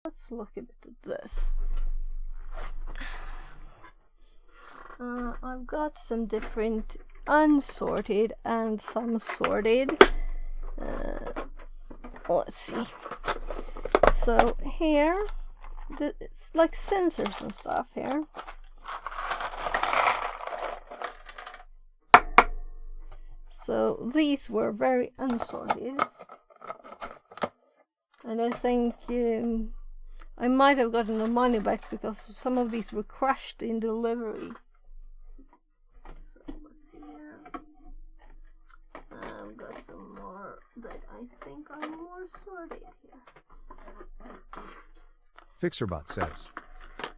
Let's look a bit at this. I've got some different unsorted and some sorted. Let's see. So here, it's like sensors and stuff here. So these were very unsorted. And I think I might have gotten the money back because some of these were crushed in delivery. So let's see here. I've got some more that I think are more sorted here. Fixerbot says,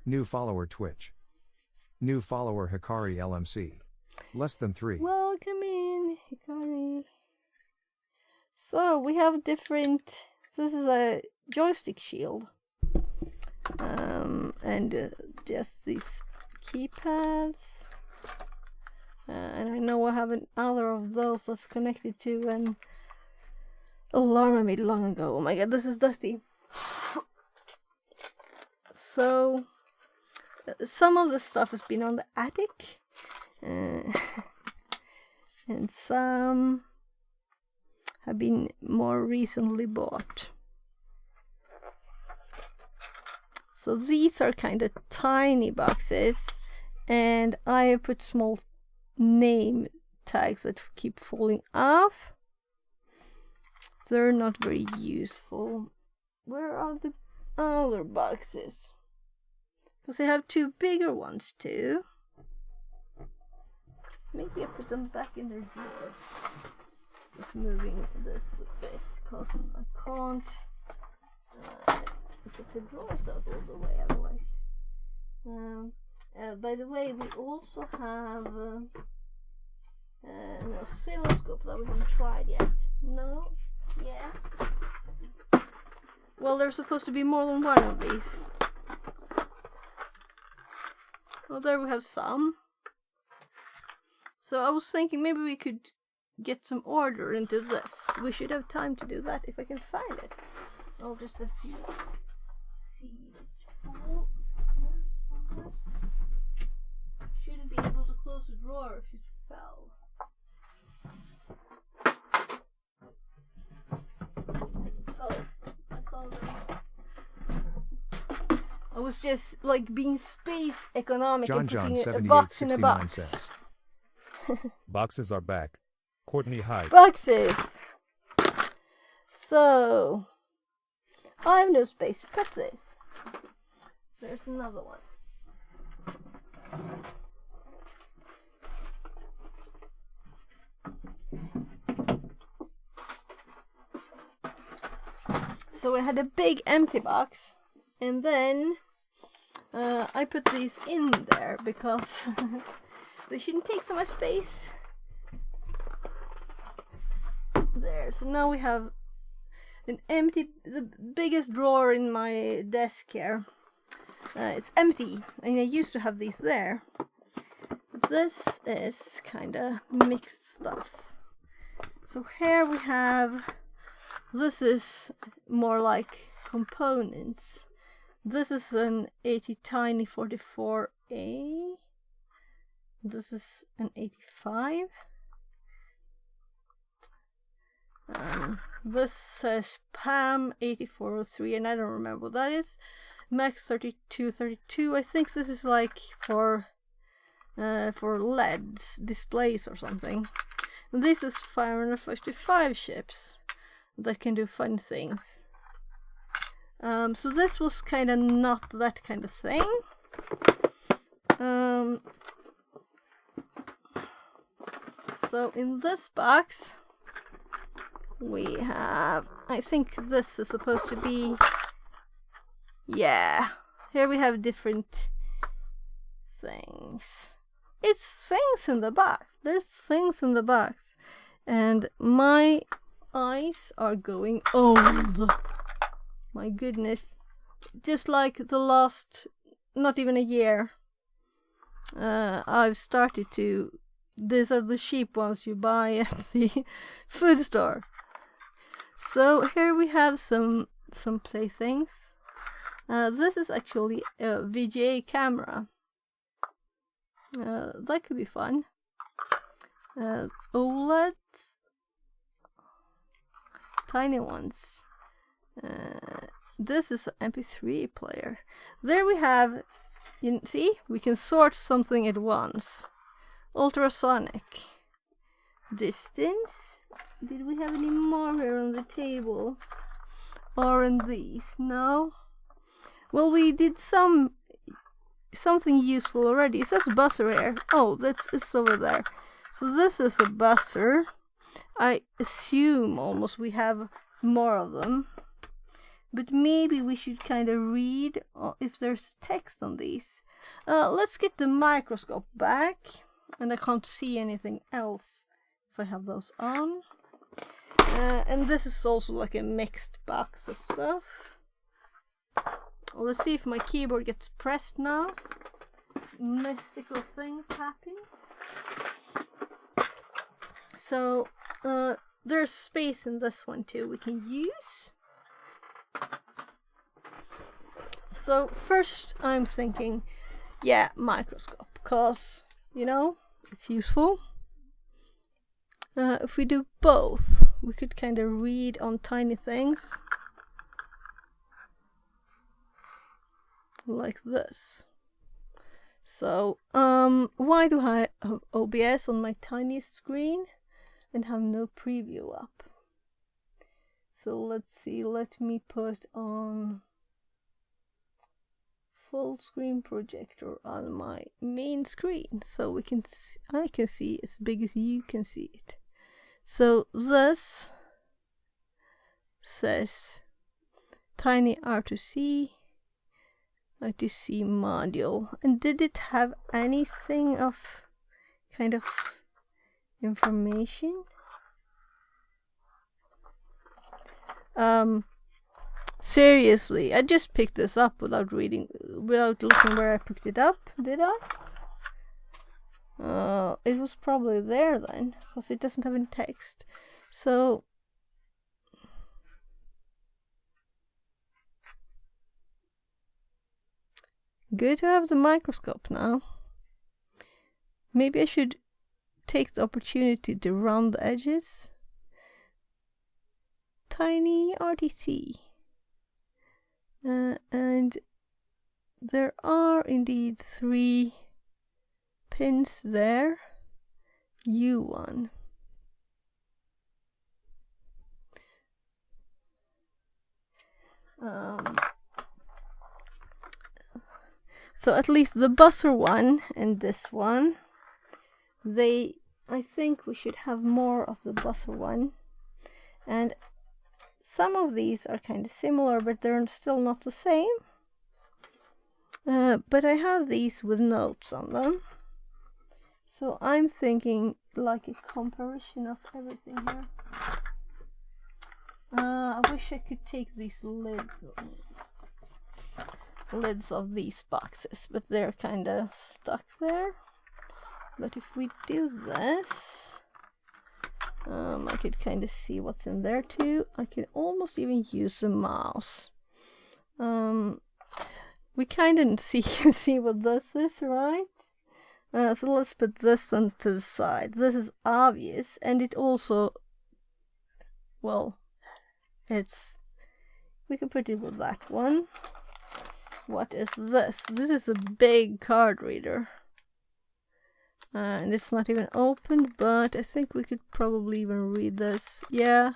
new follower Twitch. New follower Hikari LMC. Less than 3. Welcome in, Hikari. So we have different. This is a joystick shield. And just these keypads. And I know I have another of those that's connected to an alarm I made long ago. Oh my god, this is dusty. So, some of the stuff has been on the attic. And some have been more recently bought. So these are kind of tiny boxes, and I have put small name tags that keep falling off. They're not very useful. Where are the other boxes? Because I have 2 bigger ones too. Maybe I put them back in their drawer. Just moving this a bit, because I can't get the drawers out all the way otherwise. By the way, we also have an oscilloscope that we haven't tried yet. No? Yeah? Well, there's supposed to be more than one of these. Well, there we have some. So I was thinking maybe we could get some order into this. We should have time to do that if I can find it. I'll just have to see it fall. Shouldn't be able to close the drawer if it fell. Oh, I found it. I was just like being space economic and putting a box in a box. Says, boxes are back. Courtney Hyde. Boxes! So, I have no space to put this. There's another one. So I had a big empty box, and then I put these in there because they shouldn't take so much space. There, so now we have an empty, the biggest drawer in my desk here. It's empty, and I used to have these there. But this is kind of mixed stuff. So here we have, this is more like components. This is an 80 Tiny 44A. This is an 85. This says PAM 8403, and I don't remember what that is. Max 3232. I think this is like for LEDs displays or something. And this is 555 chips that can do fun things. So this was kind of not that kind of thing. So in this box we have, I think this is supposed to be, yeah, here we have different things. It's things in the box. There's things in the box. And my eyes are going old. My goodness. Just like the last, not even a year, I've started to, these are the cheap ones you buy at the food store. So here we have some playthings. This is actually a VGA camera. That could be fun. OLEDs, tiny ones. This is an MP3 player. There we have, you see, we can sort something at once. Ultrasonic. Distance. Did we have any more here on the table? Or in these? No? Well, we did something useful already. It says buzzer here. Oh, it's over there. So this is a buzzer. I assume almost we have more of them. But maybe we should kind of read if there's text on these. Let's get the microscope back. And I can't see anything else if I have those on. And this is also like a mixed box of stuff. Let's see if my keyboard gets pressed now. Mystical things happens. So there's space in this one too we can use. So first I'm thinking, yeah, microscope, because, you know, it's useful. If we do both, we could kind of read on tiny things. Like this. So, why do I have OBS on my tiniest screen and have no preview up? So let's see, let me put on full screen projector on my main screen so we can see, I can see as big as you can see it. So this says Tiny R2C module. And did it have anything of kind of information? Seriously, I just picked this up without looking where I picked it up, did I? It was probably there then, because it doesn't have any text. So good to have the microscope now. Maybe I should take the opportunity to round the edges. Tiny RTC. And there are indeed 3 pins there. U1. So at least the buzzer one and this one, I think we should have more of the buzzer one. And some of these are kind of similar, but they're still not the same. But I have these with notes on them. So I'm thinking like a comparison of everything here. I wish I could take these lids of these boxes, but they're kind of stuck there. But if we do this, I could kind of see what's in there too. I can almost even use a mouse. We kind of see what this is, right? So let's put this one to the side. This is obvious, and it also, well, we can put it with that one. What is this? This is a big card reader. And it's not even opened, but I think we could probably even read this. Yeah.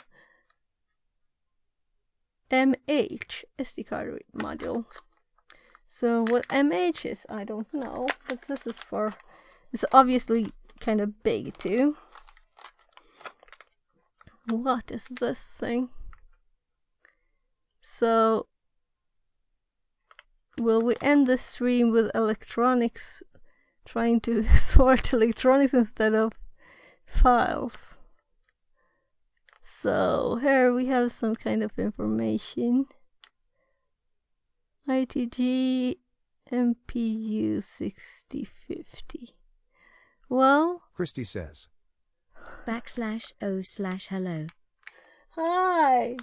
MH SD card module. So what MH is, I don't know, but this is for, it's obviously kind of big too. What is this thing? So will we end the stream with electronics, trying to sort electronics instead of files? So here we have some kind of information. ITG MPU 6050. Well, Christy says. \o/hello. Hi.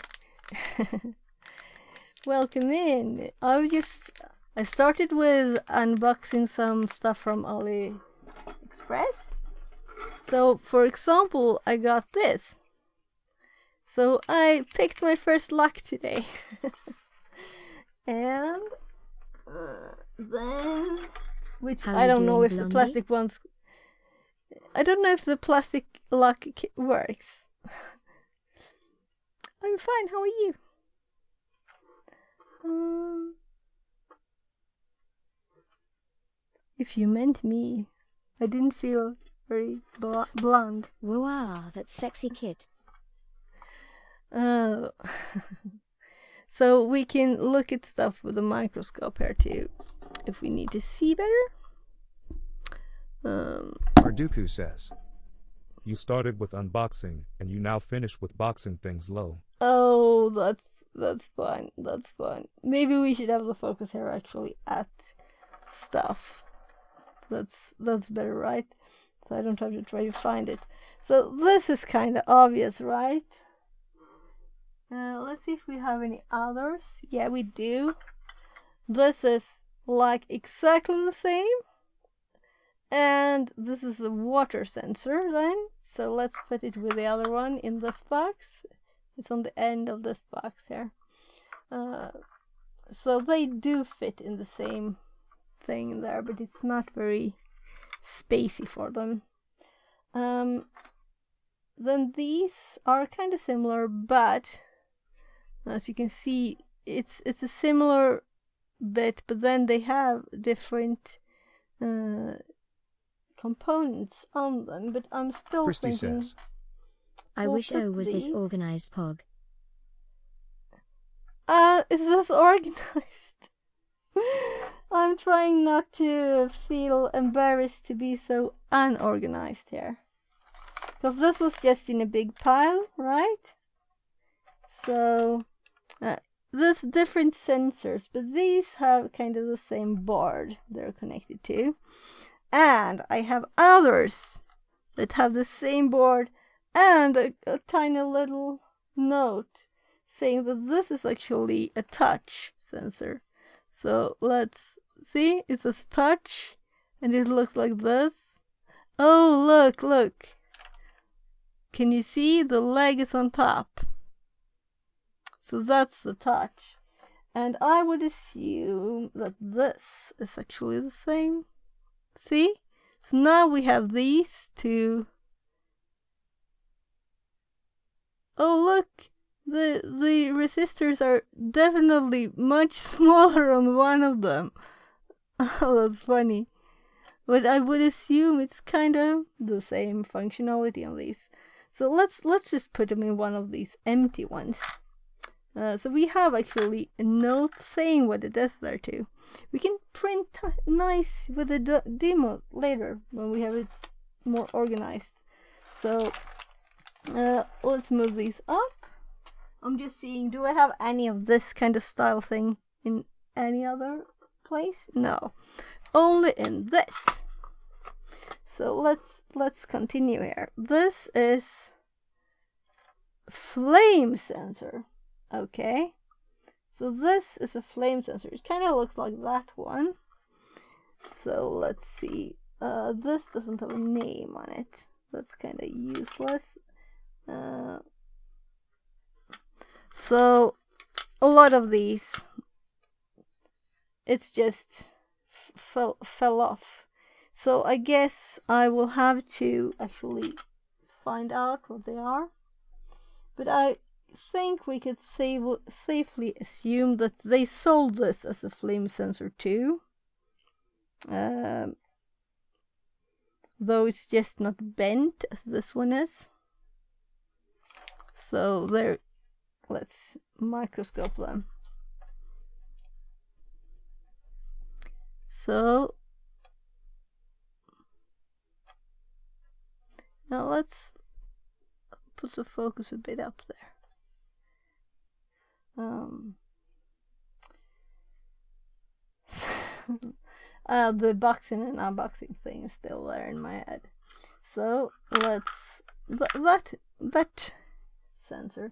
Welcome in. I started with unboxing some stuff from AliExpress. So, for example, I got this. So I picked my first luck today. And then, which How I you don't know doing, if the Blondie? plastic ones. I don't know if the plastic luck works. I'm fine. How are you? If you meant me, I didn't feel very blonde. Wow, that sexy kid. Oh. So we can look at stuff with a microscope here too, if we need to see better. Arduku says. You started with unboxing, and you now finish with boxing things low. Oh, that's fun. That's fun. Maybe we should have the focus here actually at stuff. That's better, right? So I don't have to try to find it. So this is kind of obvious, right? Let's see if we have any others. Yeah, we do. This is like exactly the same. And this is the water sensor then. So let's put it with the other one in this box. It's on the end of this box here. So they do fit in the same thing there, but it's not very spacey for them. Then these are kind of similar, but as you can see, it's a similar bit, but then they have different components on them. But I'm still Christy thinking. says. I We'll wish put O was this these. organized, Pog. Is this organized? I'm trying not to feel embarrassed to be so unorganized here. Because this was just in a big pile, right? So, there's different sensors, but these have kind of the same board they're connected to. And I have others that have the same board and a tiny little note saying that this is actually a touch sensor. So let's see, it says touch and it looks like this. Oh, look. Can you see the leg is on top? So that's the touch. And I would assume that this is actually the same. See? So now we have these two. Oh, look! The resistors are definitely much smaller on one of them. Oh, that's funny. But I would assume it's kind of the same functionality on these. So let's just put them in one of these empty ones. So we have actually a note saying what it is there too. We can print nice with a demo later when we have it more organized. So let's move these up. I'm just seeing, do I have any of this kind of style thing in any other place? No, only in this. So let's continue here. This is flame sensor. Okay, so this is a flame sensor. It kind of looks like that one. So let's see. This doesn't have a name on it. That's kind of useless. So a lot of these, it's just fell off. So I guess I will have to actually find out what they are. But I think we could safely assume that they sold this as a flame sensor too. Though it's just not bent as this one is. So there, let's microscope them. So now let's put the focus a bit up there. The boxing and unboxing thing is still there in my head. So let's that sensor.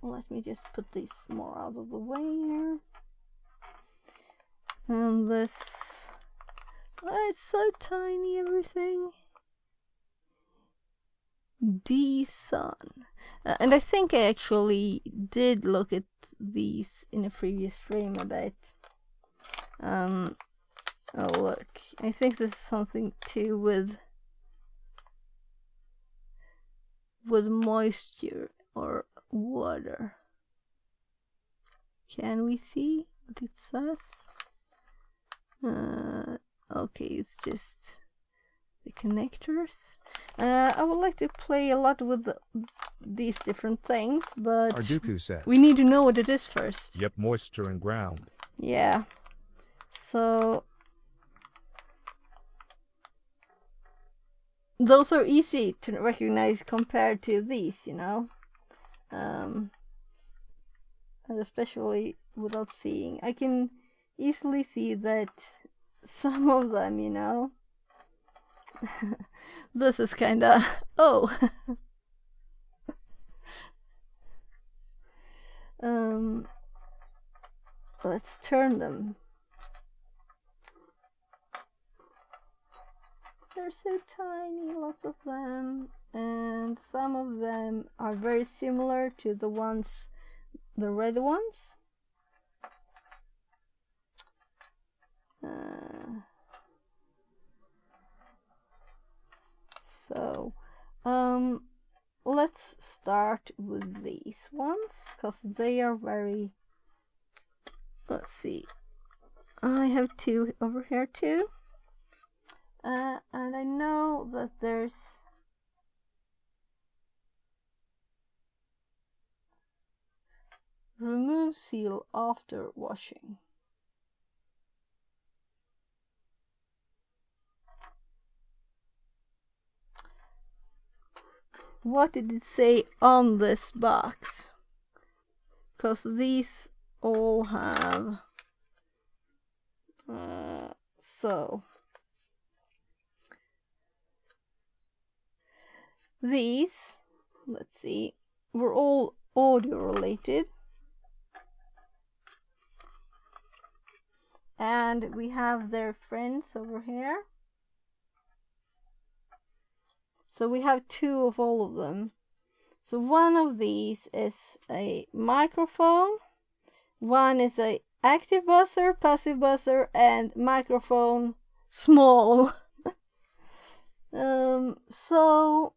Let me just put this more out of the way here. And this... Oh, it's so tiny, everything. D-Sun. And I think I actually did look at these in a previous stream a bit. Oh look, I think this is something to do with moisture or water. Can we see what it says? Okay, it's just the connectors. I would like to play a lot with these different things, but Arduku says. we need to know what it is first. Yep, moisture and ground. Yeah. So those are easy to recognize compared to these, you know. And especially without seeing. I can easily see that some of them, you know. This is kinda... Oh! Let's turn them. They're so tiny, lots of them, and some of them are very similar to the ones, the red ones. So, let's start with these ones, because they are very... Let's see. I have two over here too. And I know that there's... Remove seal after washing. What did it say on this box? Because these all have... so... These, let's see, were all audio related. And we have their friends over here. So we have two of all of them. So one of these is a microphone, one is a active buzzer, passive buzzer, and microphone small. So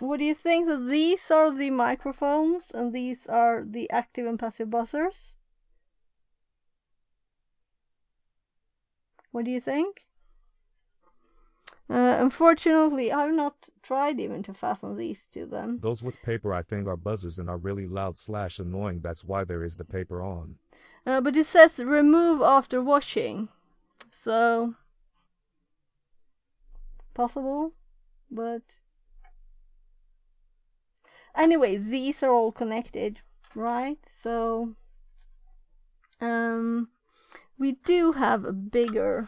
what do you think that these are the microphones and these are the active and passive buzzers? What do you think? Unfortunately, I've not tried even to fasten these to them. Those with paper, I think, are buzzers and are really loud / annoying. That's why there is the paper on. But it says remove after washing. So, possible, but... Anyway, these are all connected, right? So, we do have a bigger...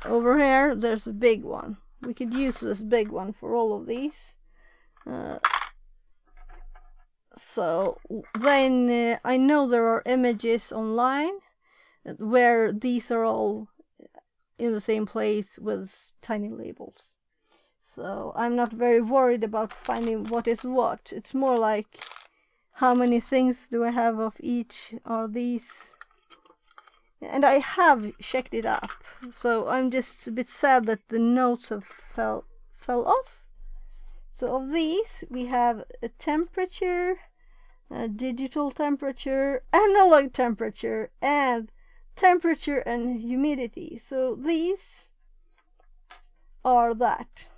over here, there's a big one. We could use this big one for all of these. So then I know there are images online where these are all in the same place with tiny labels. So I'm not very worried about finding what is what. It's more like how many things do I have of each are these. And I have checked it up, so I'm just a bit sad that the notes have fell off. So of these, we have a temperature, a digital temperature, analog temperature, and temperature and humidity. So these are that.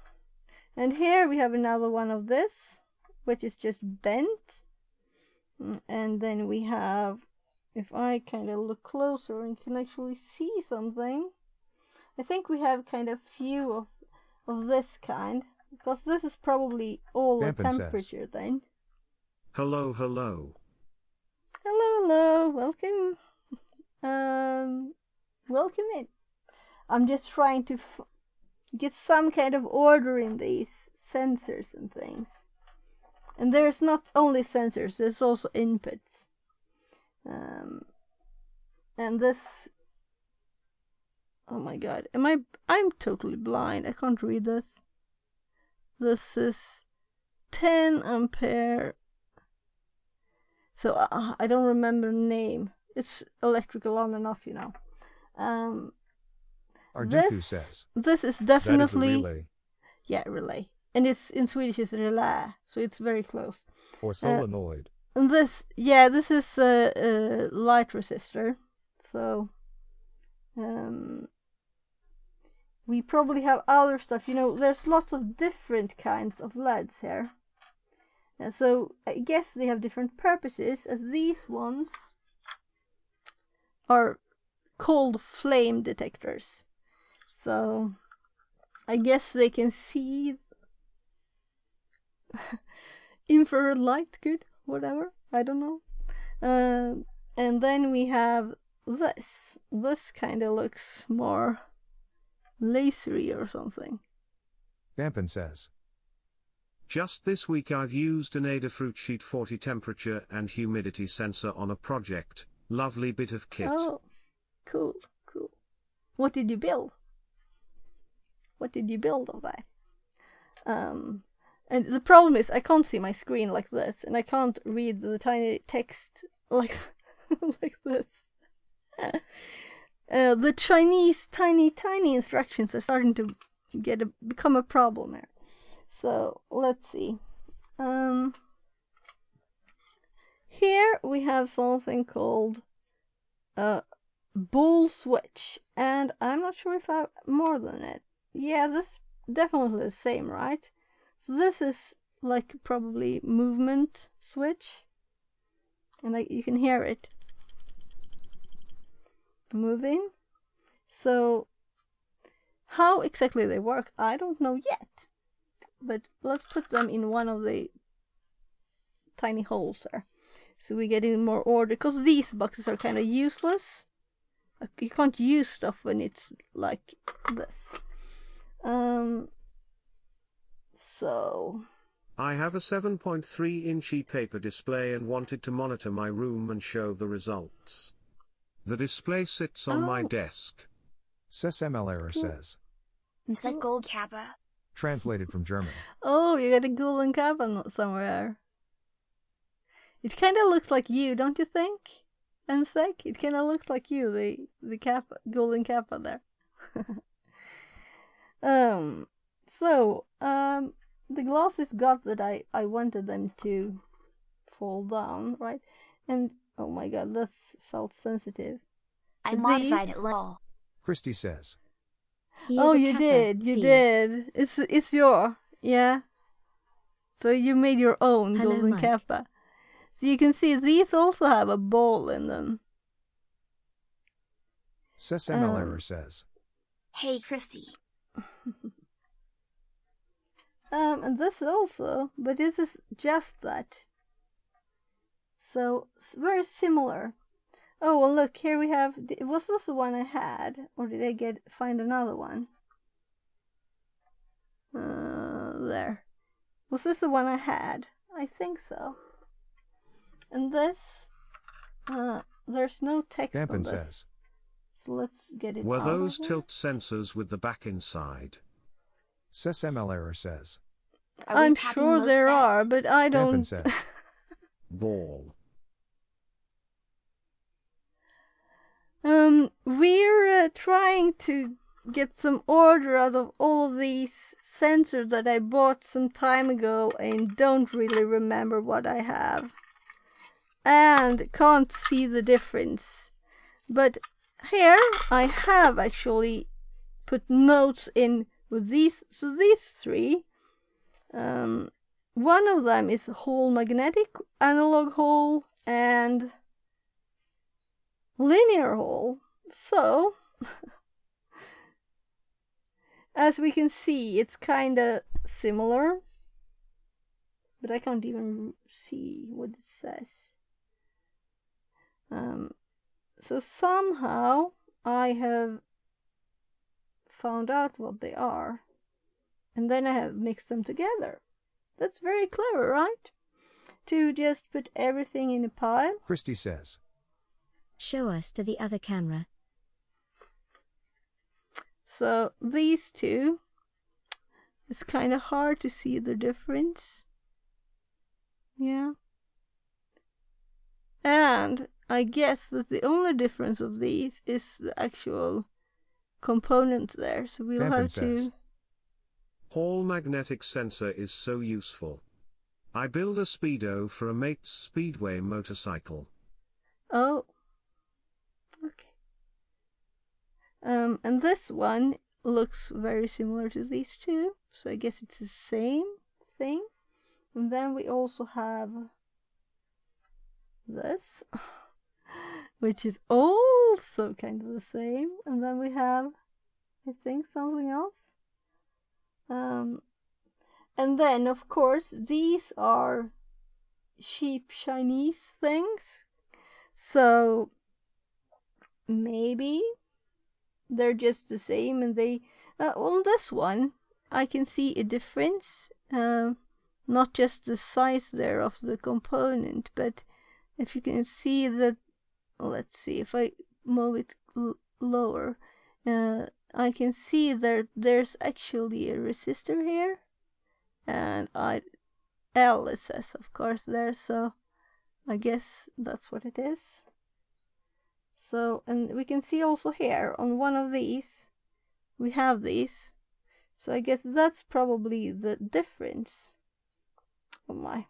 And here we have another one of this, which is just bent. And then we have... If I kind of look closer and can actually see something, I think we have kind of few of this kind, because this is probably all the temperature then. Hello, hello. Hello, hello, welcome. Welcome in. I'm just trying to get some kind of order in these sensors and things. And there's not only sensors, there's also inputs. And this, oh my god, I'm totally blind, I can't read this. This is 10 ampere. So I don't remember the name. It's electrical on and off, you know. Arduku says. This is That is a definitely relay. yeah, relay. And it's in Swedish it's relä, so it's very close. Or solenoid. And this is a light resistor. So we probably have other stuff. You know, there's lots of different kinds of LEDs here. And so I guess they have different purposes, as these ones are called flame detectors. So I guess they can see infrared light, good, whatever, I don't know. And then we have this. This kind of looks more lasery or something. Vampin says. Just this week I've used an Adafruit Sheet 40 temperature and humidity sensor on a project. Lovely bit of kit. Oh, cool. What did you build? What did you build of that? And the problem is I can't see my screen like this, and I can't read the tiny text like like this. The Chinese tiny instructions are starting to become a problem here. So let's see. Here we have something called ball switch, and I'm not sure if I have more than it. Yeah, this definitely the same, right? So this is like probably movement switch, and you can hear it moving. So how exactly they work, I don't know yet. But let's put them in one of the tiny holes there, so we get in more order, because these boxes are kind of useless. You can't use stuff when it's like this. So I have a 7.3-inch e-paper display and wanted to monitor my room and show the results. The display sits on my desk. SesML error says. Is that gold kappa? Translated from German. oh, you got a golden kappa somewhere. It kind of looks like you, don't you think? MSEC? It kind of looks like you, the kappa, golden kappa there. The glasses got that I wanted them to fall down, right? And oh my god, this felt sensitive. I But modified these- it lol. Christy says. He is Oh, a you kappa, did, you D. did. It's your, yeah. So you made your own Hello, golden Mike. kappa. So you can see these also have a ball in them. SesML error says. Hey Christy. And this also, but this is just that. So very similar. Oh well, look here we have. Was this the one I had, or did I find another one? There. Was this the one I had? I think so. And this, there's no text on Vampin this. says. So let's get it Were out those of here. tilt sensors with the back inside? SesML error says. Are we I'm packing sure those there bets? are, but I Vampin don't. says. Ball. We're trying to get some order out of all of these sensors that I bought some time ago and don't really remember what I have. And can't see the difference. But here I have actually put notes in with these. So these three, one of them is whole magnetic, analog whole, and linear hole. So as we can see, it's kind of similar, but I can't even see what it says. So somehow I have found out what they are, and then I have mixed them together. That's very clever, right? to just put everything in a pile. Christy says. Show us to the other camera. So these two, it's kind of hard to see the difference. Yeah. And I guess that the only difference of these is the actual component there. So we'll Vampin have says. to... Hall magnetic sensor is so useful. I build a speedo for a mate's speedway motorcycle. Oh. Okay. And this one looks very similar to these two. So I guess it's the same thing. And then we also have this, which is also kind of the same. And then we have, I think, something else. And then, of course, these are cheap Chinese things. So maybe they're just the same, and they... on this one, I can see a difference. Not just the size there of the component, but if you can see that... Let's see, if I move it lower, I can see that there's actually a resistor here. And L it says, of course, there, so I guess that's what it is. So, and we can see also here on one of these, we have these. So I guess that's probably the difference. Oh my.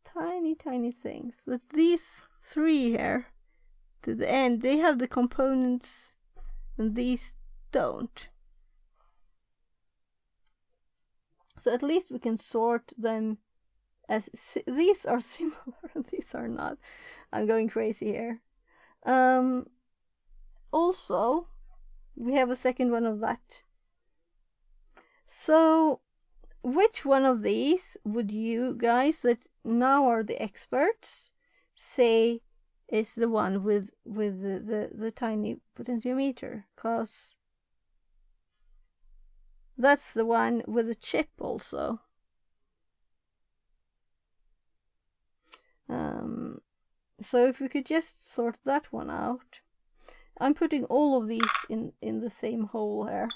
Tiny, tiny things. But these three here, to the end, they have the components, and these don't. So at least we can sort them as these are similar and these are not. I'm going crazy here. Also, we have a second one of that. So, which one of these would you guys that now are the experts say is the one with the tiny potentiometer? Because that's the one with a chip also. So if we could just sort that one out. I'm putting all of these in the same hole here.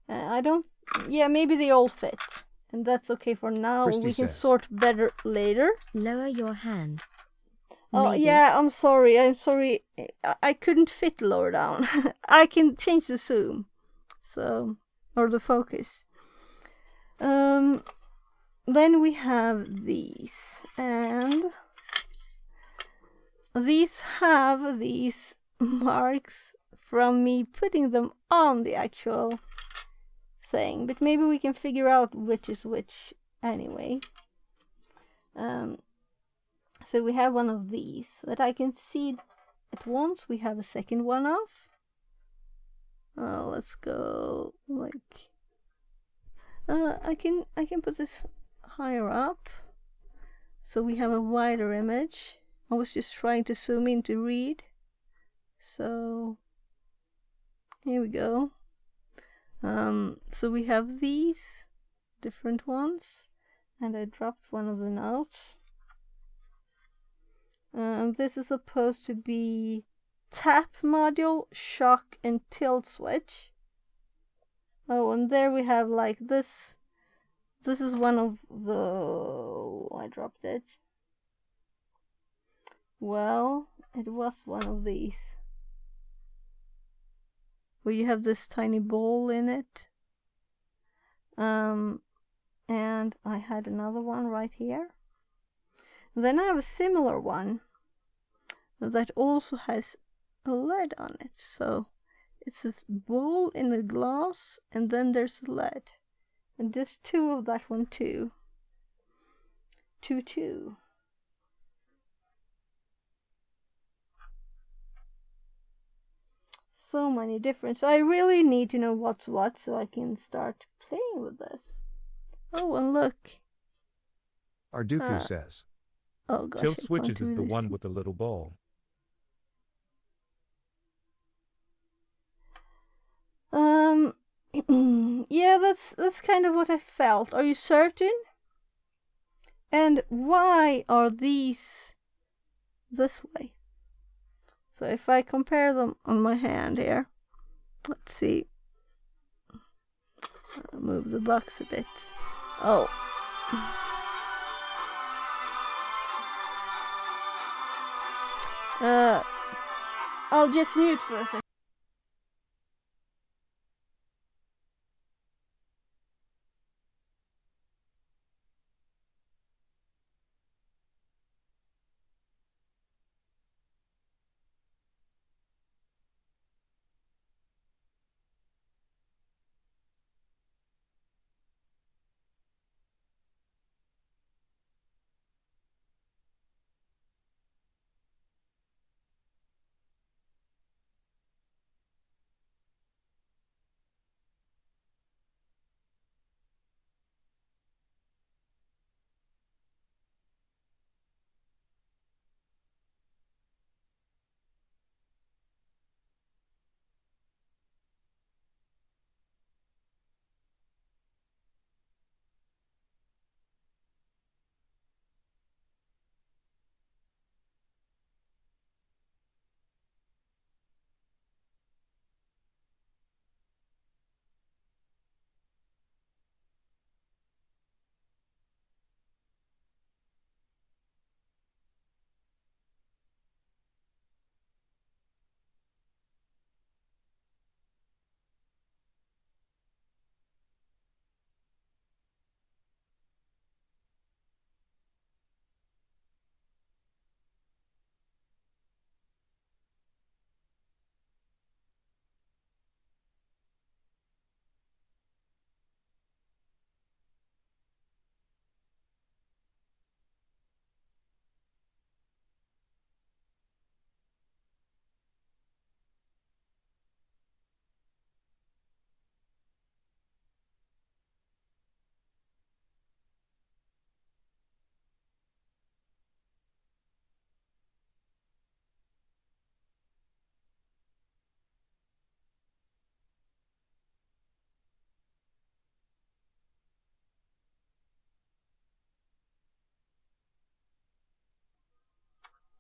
I don't... Yeah, maybe they all fit. And that's okay for now. Christy We can says. sort better later. Lower your hand. Oh, Maybe. yeah, I'm sorry. I couldn't fit lower down. I can change the zoom. So... or the focus. Then we have these, and these have these marks from me putting them on the actual thing, but maybe we can figure out which is which anyway. So we have one of these that I can see at once. We have a second one of. Let's go like I can put this higher up so we have a wider image. I was just trying to zoom in to read. So here we go. So we have these different ones, and I dropped one of the notes. This is supposed to be tap module, shock, and tilt switch. Oh, and there we have like this. This is one of the... I dropped it. Well, it was one of these. Where you have this tiny ball in it. And I had another one right here. Then I have a similar one that also has a lead on it. So it's this ball in a glass, and then there's a lead. And there's two of that one too. Two. So many different. So I really need to know what's what so I can start playing with this. Oh, and look. Arduku says. Oh gosh. Tilt I can't switches is the really one see. with the little ball. Yeah, that's kind of what I felt. Are you certain? And why are these this way? So if I compare them on my hand here, let's see. I'll move the box a bit. Oh. I'll just mute for a second.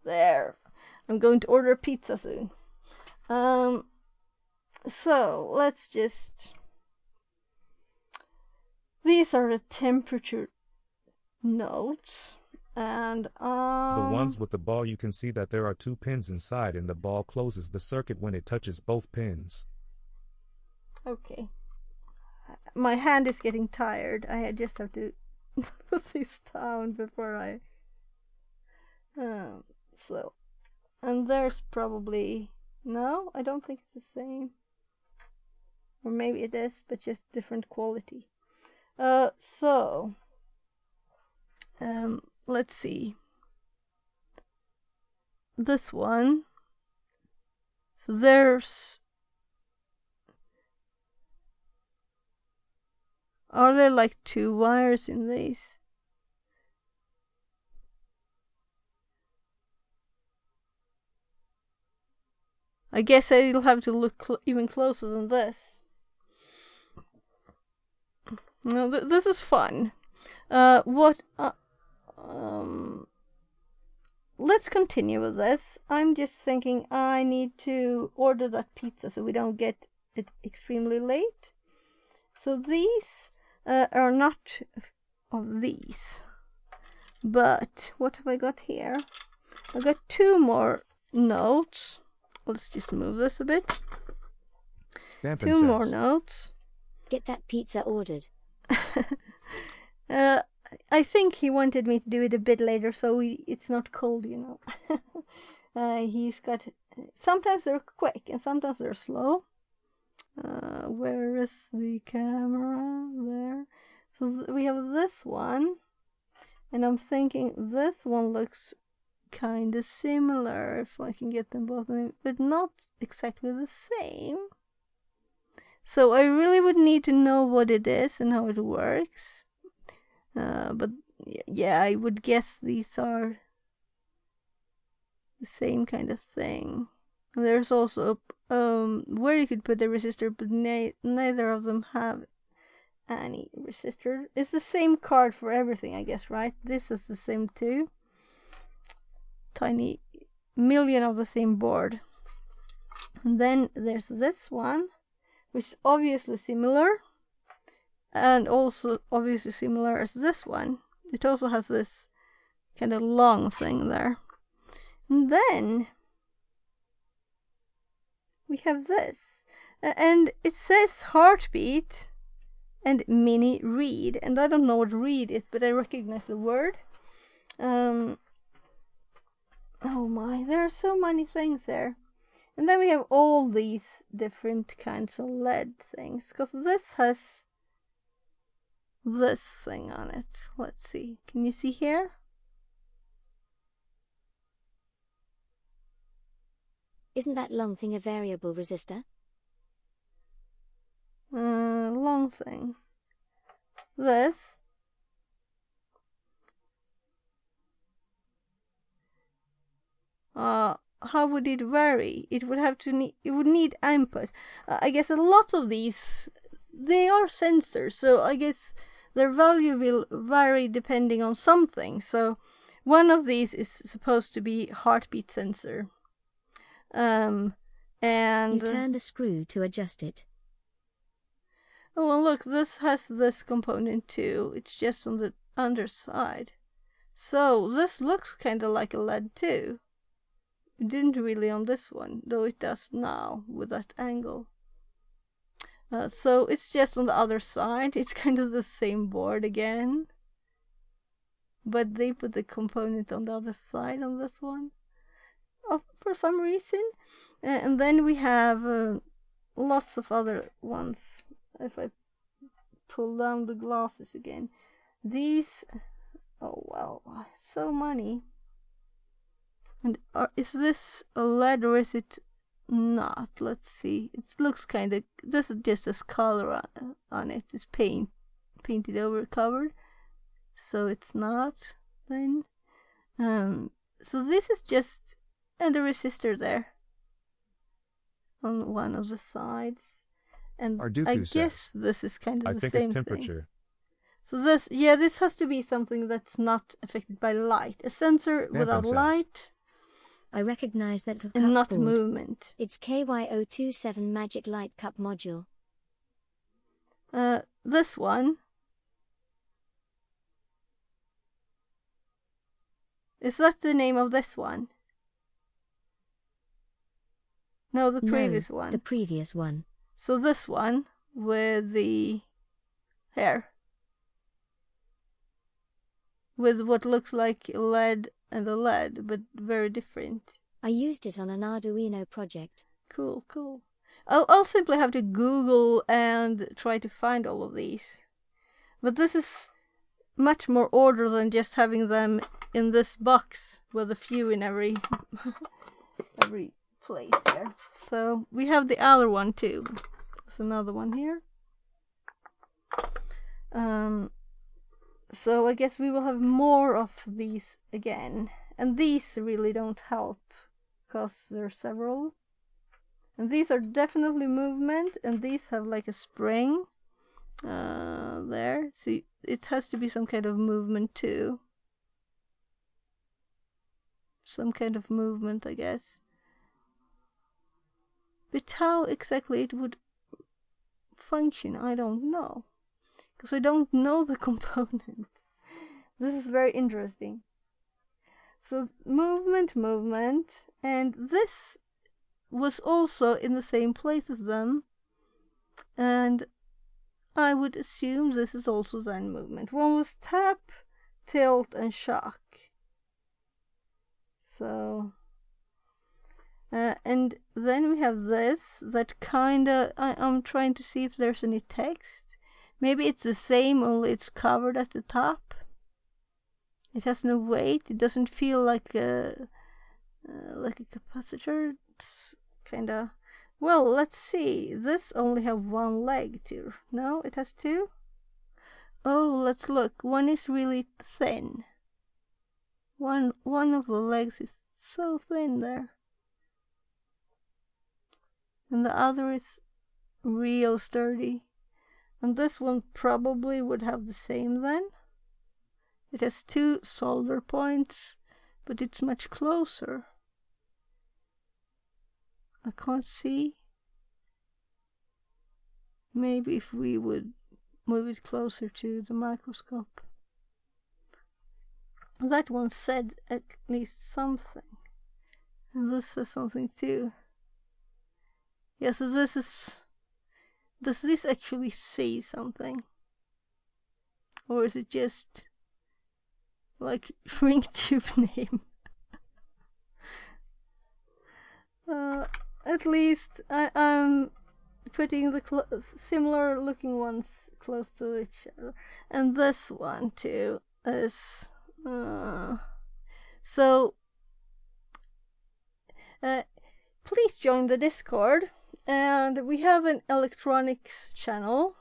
There. I'm going to order pizza soon. So let's just. These are the temperature notes, and The ones with the ball, you can see that there are 2 pins inside, and the ball closes the circuit when it touches both pins. Okay. My hand is getting tired. I just have to put this down before I. So, and there's probably no. I don't think it's the same. Or maybe it is, but just different quality. So, let's see. This one. So there's. Are there like 2 wires in these? I guess I'll have to look even closer than this. No, this is fun. Let's continue with this. I'm just thinking I need to order that pizza so we don't get it extremely late. So these are not of these. But what have I got here? I got 2 more notes. Let's just move this a bit. Dampin 2 more says, notes. Get that pizza ordered. I think he wanted me to do it a bit later, so it's not cold, you know. He's got. Sometimes they're quick and sometimes they're slow. Where is the camera? There. So we have this one, and I'm thinking this one looks kind of similar if I can get them both, but not exactly the same. So I really would need to know what it is and how it works. But yeah, I would guess these are the same kind of thing. There's also where you could put a resistor, but neither of them have any resistor. It's the same card for everything, I guess, right? This is the same too. Tiny million of the same board. And then there's this one, which is obviously similar, and also obviously similar as this one. It also has this kind of long thing there. And then we have this, and it says heartbeat and mini read, and I don't know what read is, but I recognize the word. Oh my, there are so many things there. And then we have all these different kinds of LED things, because this has this thing on it. Let's see, can you see here? Isn't that long thing a variable resistor? Long thing. This. How would it vary? It would have to it would need input. I guess a lot of these, they are sensors, so I guess their value will vary depending on something. So one of these is supposed to be heartbeat sensor. And You turn the screw to adjust it. oh well, look, this has this component too. It's just on the underside. So this looks kind of like a LED too. It didn't really on this one, though it does now with that angle. So it's just on the other side. It's kind of the same board again, but they put the component on the other side on this one, for some reason. And then we have lots of other ones. If I pull down the glasses again, these, oh well, so many. And is this a LED or is it not? Let's see. It looks kind of, this is just a color on it. It's painted over, covered. So it's not then. So this is just, and a resistor there on one of the sides. And Arduku I says, guess this is kind of I the think same it's thing. temperature. So this, yeah, this has to be something that's not affected by light. A sensor Vampin without says. light I recognize that for and not cup board. movement. It's KY027 Magic Light Cup module. This one is that the name of this one? No, the previous one. The previous one. So this one with the hair, with what looks like lead and a LED, but very different. I used it on an Arduino project. Cool, cool. I'll simply have to Google and try to find all of these. But this is much more order than just having them in this box with a few in every every place here. So we have the other one too. There's another one here. So I guess we will have more of these again. And these really don't help, because there are several. And these are definitely movement, and these have like a spring there. So it has to be some kind of movement too. Some kind of movement, I guess. But how exactly it would function, I don't know. Because I don't know the component. This is very interesting. So movement, and this was also in the same place as them. And I would assume this is also then movement. One was tap, tilt, and shock. So, and then we have this, that kinda, I'm trying to see if there's any text. Maybe it's the same, only it's covered at the top. It has no weight. It doesn't feel like a capacitor. It's kinda, well, let's see. This only have one leg too. No, it has two. Oh, let's look. One is really thin. One of the legs is so thin there. And the other is real sturdy. And this one probably would have the same then. It has 2 solder points, but it's much closer. I can't see. Maybe if we would move it closer to the microscope. That one said at least something. And this says something too. Yeah, so this is... Does this actually say something? Or is it just like shrink tube name? At least I'm putting the similar looking ones close to each other. And this one too is... please join the Discord. And we have an electronics channel.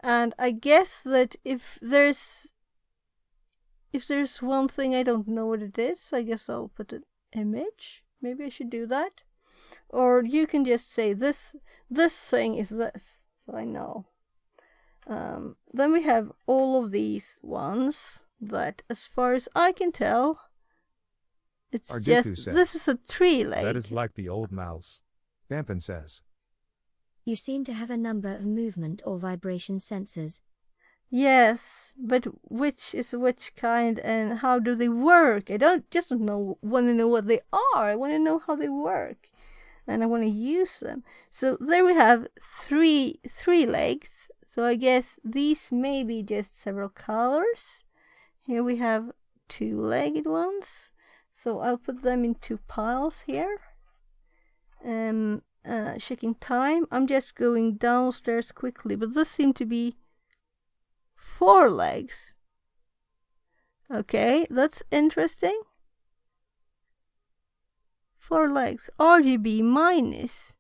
And I guess that if there's one thing I don't know what it is, I guess I'll put an image. Maybe I should do that. Or you can just say this thing is this, so I know. Then we have all of these ones that, as far as I can tell, it's Arduku just says, this is a tree leg. That is like the old mouse. Vampin says, You seem to have a number of movement or vibration sensors. Yes, but which is which kind and how do they work? I don't want to know what they are. I want to know how they work, and I want to use them. So there we have three legs. So I guess these may be just several colors. Here we have 2-legged ones. So I'll put them in 2 piles here. Checking time. I'm just going downstairs quickly, but this seemed to be 4 legs. Okay, that's interesting. 4 legs. RGB minus.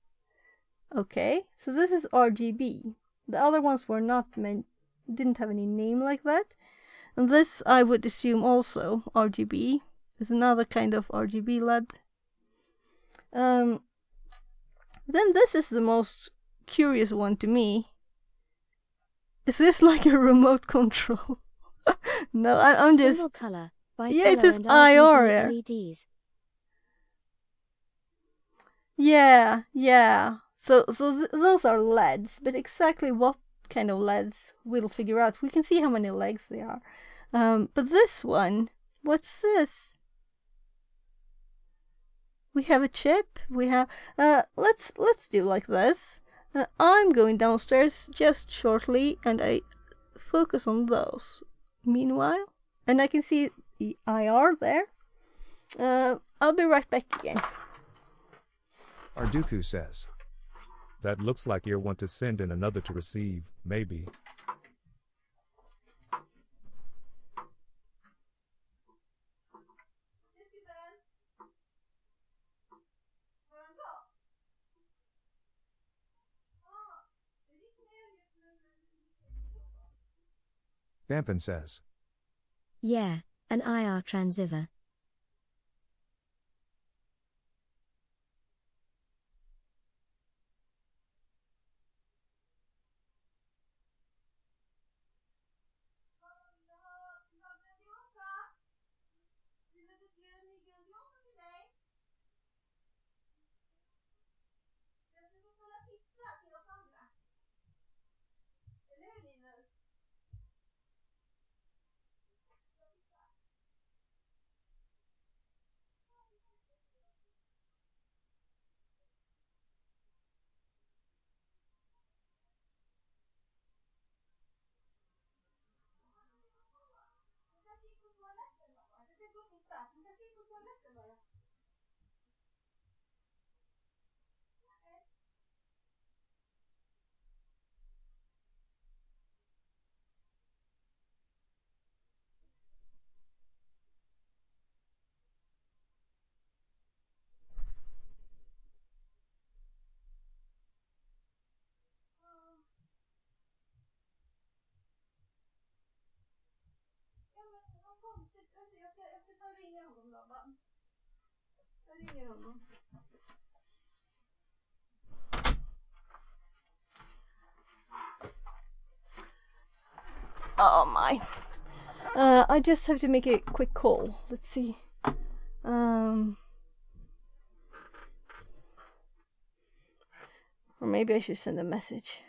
Okay, so this is RGB. The other ones were not didn't have any name like that. And this, I would assume, also RGB. Is another kind of RGB LED. Then this is the most curious one to me. Is this like a remote control? No, I'm just... Single color, Yeah, it bicolor says and IR. RGB LEDs. Yeah. So those are LEDs, but exactly what kind of LEDs we'll figure out. We can see how many legs they are. But this one, what's this? We have a chip. We have... let's do like this. I'm going downstairs just shortly, and I focus on those. Meanwhile, and I can see the IR there. I'll be right back again. Arduku says, That looks like you're one to send and another to receive, maybe. Vampin says, Yeah, an IR transceiver. Hi. I just have to make a quick call. Let's see. Or maybe I should send a message.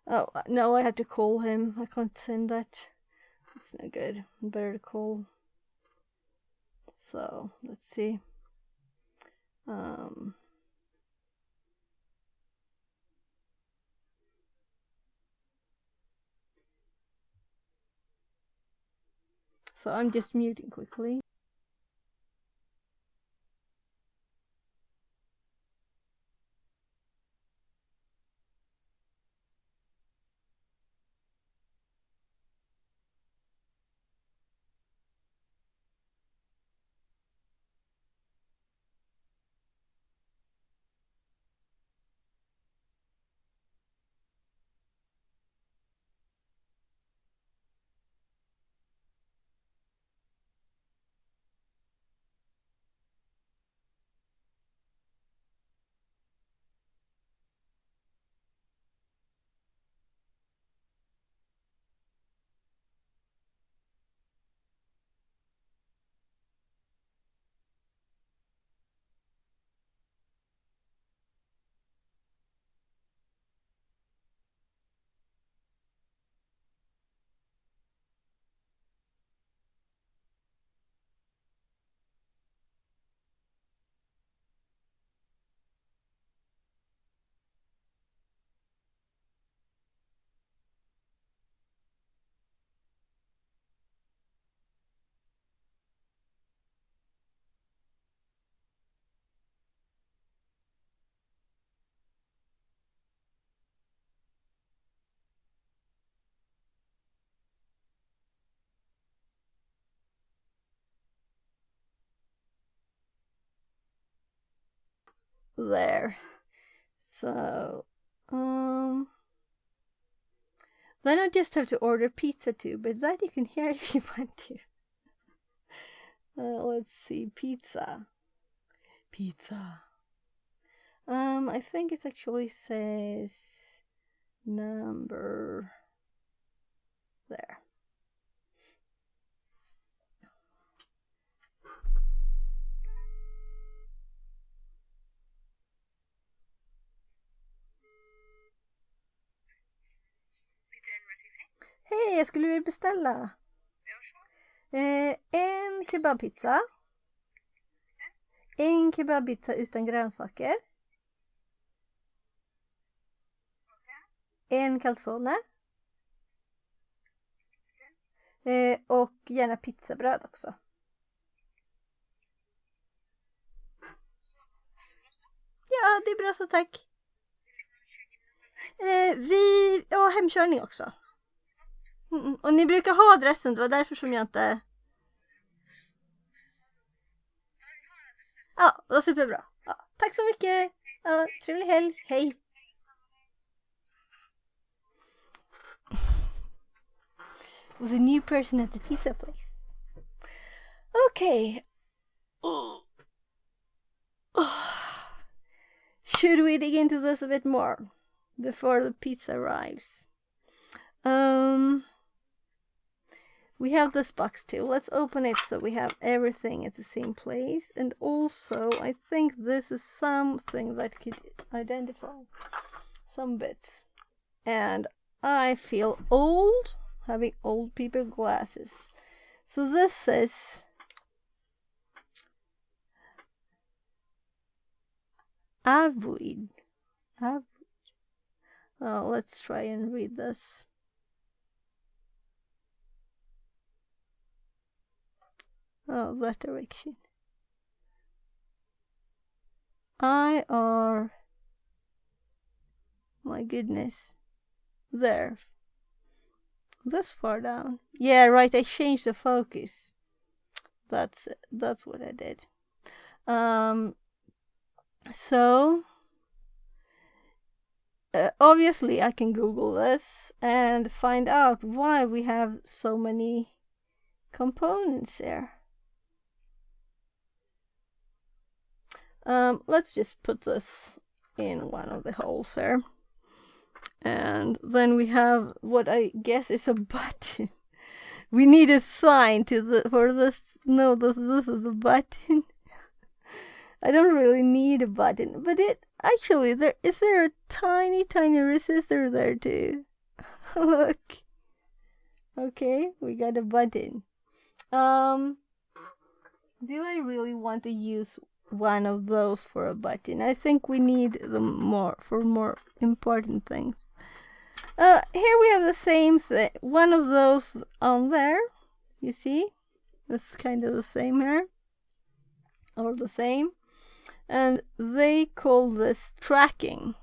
Oh, no, I have to call him. I can't send that. It's no good. Better to call. So, let's see. So I'm just muting quickly. There. So, then I just have to order pizza too, but that you can hear if you want to. Let's see, pizza. I think it actually says number there. Hej, jag skulle vilja beställa en kebabpizza. En kebabpizza utan grönsaker. En calzone. Och gärna pizzabröd också. Ja, det är bra så tack. Hemkörning också. Och ni brukar ha adressen, det var därför som jag inte... Ja, det var superbra. Ja, tack så mycket. Ja, trevlig helg. Hej. It was a new person at the pizza place. Okay. Should we dig into this a bit more before the pizza arrives? We have this box too. Let's open it so we have everything at the same place. And also, I think this is something that could identify some bits. And I feel old having old people glasses. So this is Avuid. Oh, let's try and read this. Oh, that direction. IR My goodness. There. This far down. Yeah, right, I changed the focus. That's what I did. So obviously I can Google this and find out why we have so many components here. Let's just put this in one of the holes here. And then we have what I guess is a button. We need a sign for this. No, this is a button. I don't really need a button, but it actually is there a tiny resistor there too. Look. Okay, we got a button. Do I really want to use one of those for a button? I think we need them more for more important things. Here we have the same thing. One of those on there. You see? It's kind of the same here. Or the same. And they call this tracking.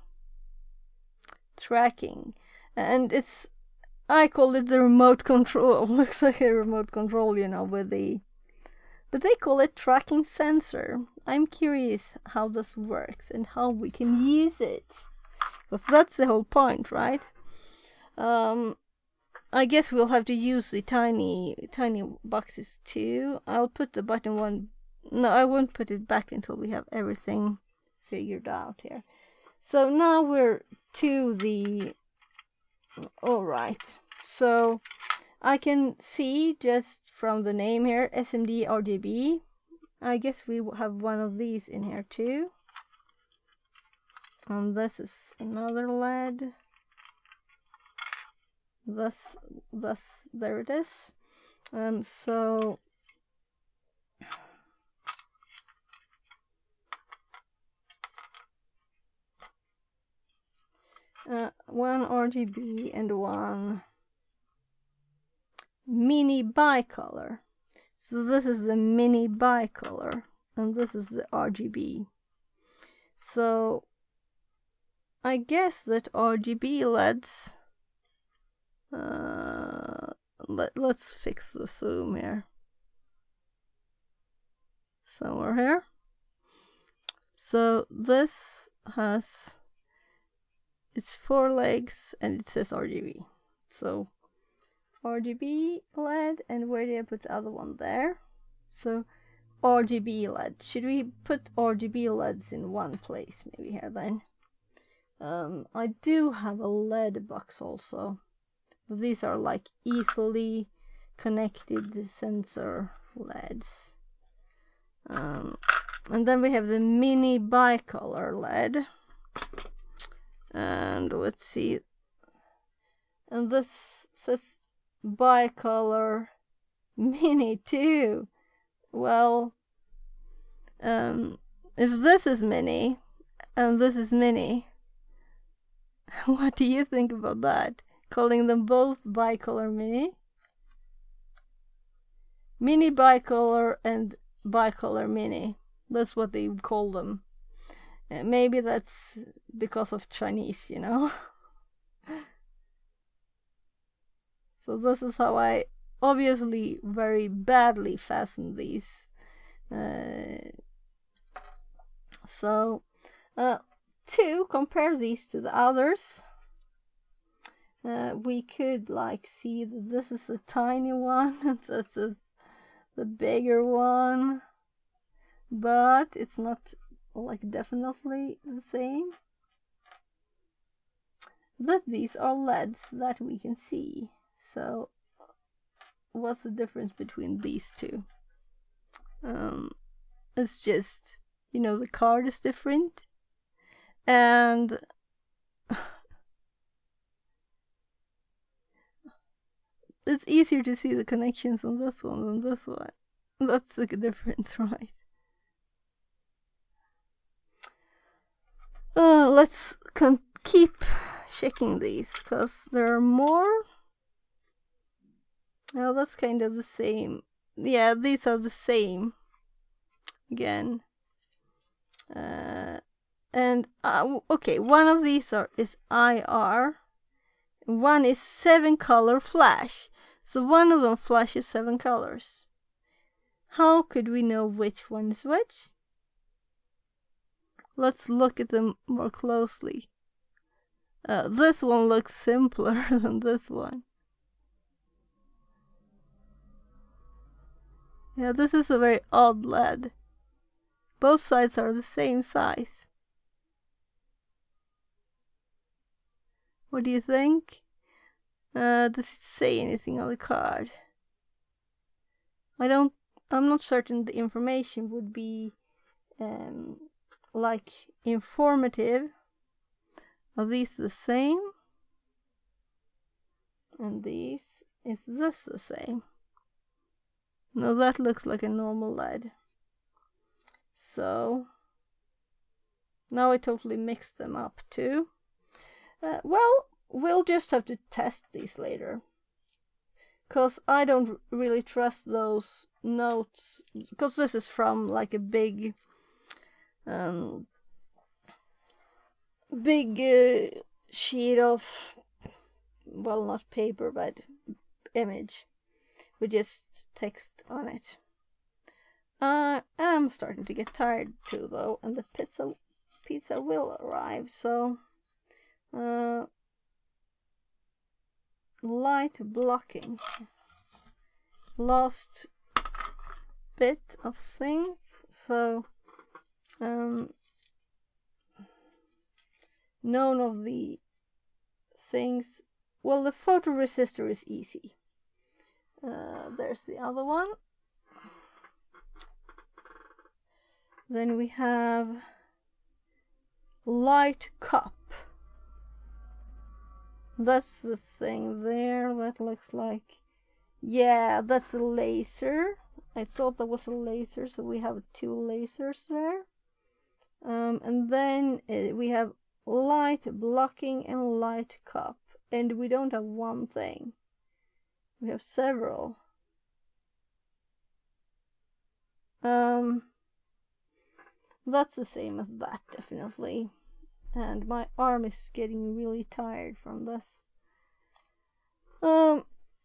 And I call it the remote control. Looks like a remote control, you know, but they call it tracking sensor. I'm curious how this works and how we can use it. Because that's the whole point, right? I guess we'll have to use the tiny boxes too. I'll put the button one. No, I won't put it back until we have everything figured out here. So now we're to the... Alright, so I can see just from the name here, SMD RGB. I guess we have one of these in here too. And this is another LED. Thus, there it is. So... one RGB and one mini bicolor. So this is the mini bicolor and this is the RGB. So I guess that RGB LEDs, let's fix the zoom here. Somewhere here. So this has... It's 4 legs and it says RGB. So RGB LED, and where did I put the other one there? So RGB LED. Should we put RGB LEDs in one place? Maybe here then. I do have a LED box also. But these are like easily connected sensor LEDs. And then we have the mini bicolor LED. And let's see, and this says bicolor mini too. Well, if this is mini and this is mini, what do you think about that? Calling them both bicolor mini? Mini bicolor and bicolor mini. That's what they call them. Maybe that's because of Chinese, you know. So this is how I obviously very badly fasten these. To compare these to the others, we could like see that this is a tiny one and this is the bigger one, but it's not like definitely the same. But these are LEDs that we can see. So what's the difference between these two? It's just, you know, the card is different, and it's easier to see the connections on this one than this one. That's the difference, right? Let's keep checking these, because there are more. Well, that's kind of the same. Yeah, these are the same. Again. And okay, one of these is IR, one is 7-color flash. So one of them flashes 7 colors. How could we know which one is which? Let's look at them more closely. This one looks simpler than this one. Yeah, this is a very odd LED. Both sides are the same size. What do you think? Does it say anything on the card? I'm not certain the information would be like informative. Are these the same? And is this the same? No, that looks like a normal LED. So now I totally mixed them up too. Well, we'll just have to test these later. Because I don't really trust those notes. Because this is from like a big sheet of, well, not paper, but image with just text on it. I'm starting to get tired too, though, and the pizza will arrive, so light blocking. Last bit of things, so none of the things. Well, the photoresistor is easy. There's the other one. Then we have light cup. That's the thing there. That looks like, yeah, that's a laser. I thought that was a laser, so we have 2 lasers there. And then we have light blocking and light cup. And we don't have one thing. We have several. That's the same as that, definitely. And my arm is getting really tired from this. I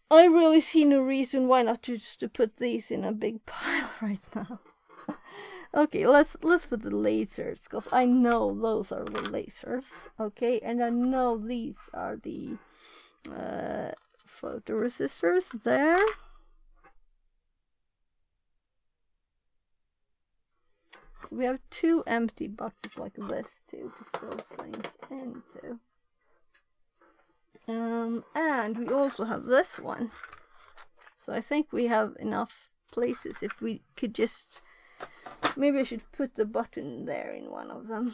really see no reason why not just to put these in a big pile right now. Okay, let's put the lasers, because I know those are the lasers. Okay, and I know these are the photoresistors there. So we have 2 empty boxes like this to put those things into. And we also have this one. So I think we have enough places. If we could just... Maybe I should put the button there in one of them.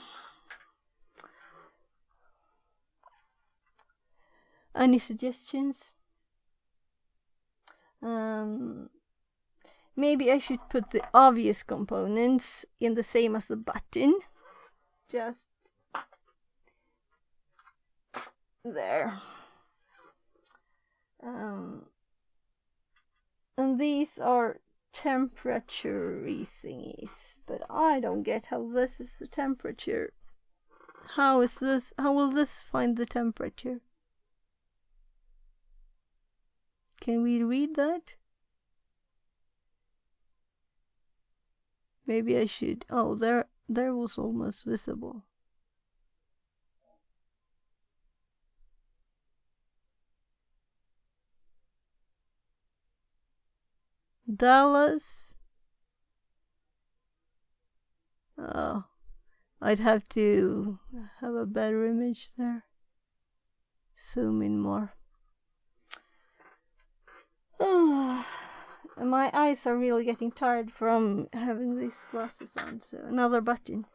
Any suggestions? Maybe I should put the obvious components in the same as the button. Just there. And these are temperature-y thingies, but I don't get how this is the temperature. How is this? How will this find the temperature? Can we read that? Maybe I should. Oh, there was almost visible. Dallas. Oh, I'd have to have a better image there. Zoom in more. Oh, my eyes are really getting tired from having these glasses on. So another button.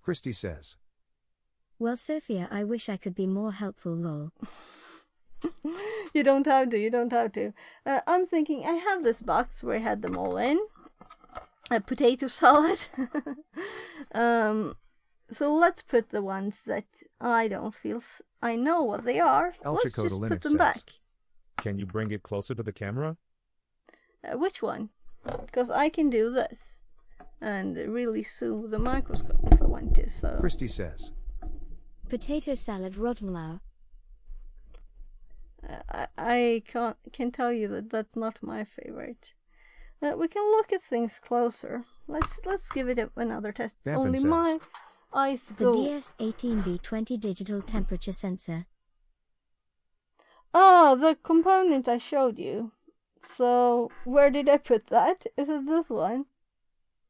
Christy says. Well, Sophia, I wish I could be more helpful, lol. You don't have to. I'm thinking, I have this box where I had them all in. A potato salad. So let's put the ones that I don't feel... I know what they are. Let's just put Linux them says. back. Can you bring it closer to the camera? Which one? Because I can do this. And really zoom with the microscope if I want. one too. So Christy says. Potato salad Rodenlau. I can tell you that that's not my favorite. We can look at things closer. Let's give it another test. Vampin Only says. my eyes The go. DS18B20 digital temperature sensor. Oh, the component I showed you. So where did I put that? Is it this one?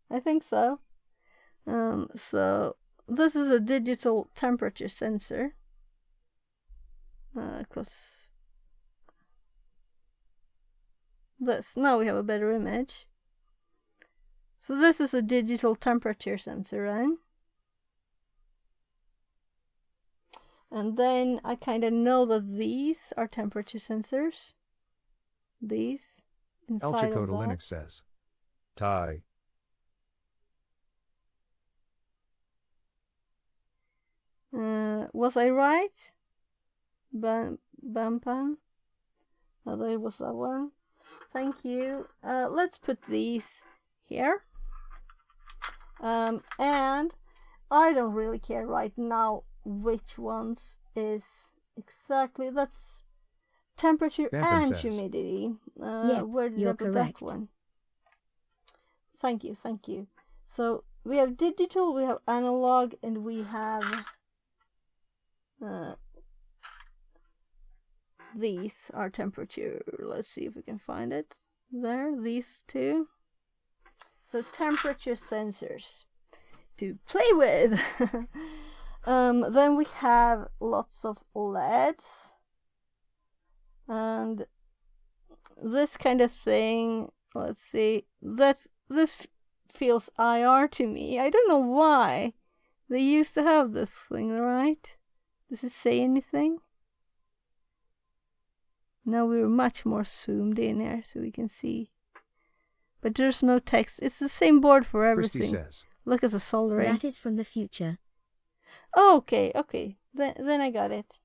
I think so. So this is a digital temperature sensor. 'Cause this, now we have a better image. So this is a digital temperature sensor, right? And then I kind of know that these are temperature sensors. These El inside Chico of to that. Linux says. Tie. Was I right? Bampan? Oh, there was that one. Thank you. Let's put these here. And I don't really care right now which ones is exactly. That's temperature Vampin and says. humidity. Yeah, Where did I you're put correct. that one? Thank you, thank you. So we have digital, we have analog, and we have these are temperature. Let's see if we can find it. There, these two. So temperature sensors to play with. Then we have lots of LEDs. And this kind of thing, let's see, this feels IR to me. I don't know why. They used to have this thing, right? Does it say anything? Now we're much more zoomed in here so we can see. But there's no text. It's the same board for Christy everything. says. Look at the soldering. That is from the future. Oh, okay. Then I got it.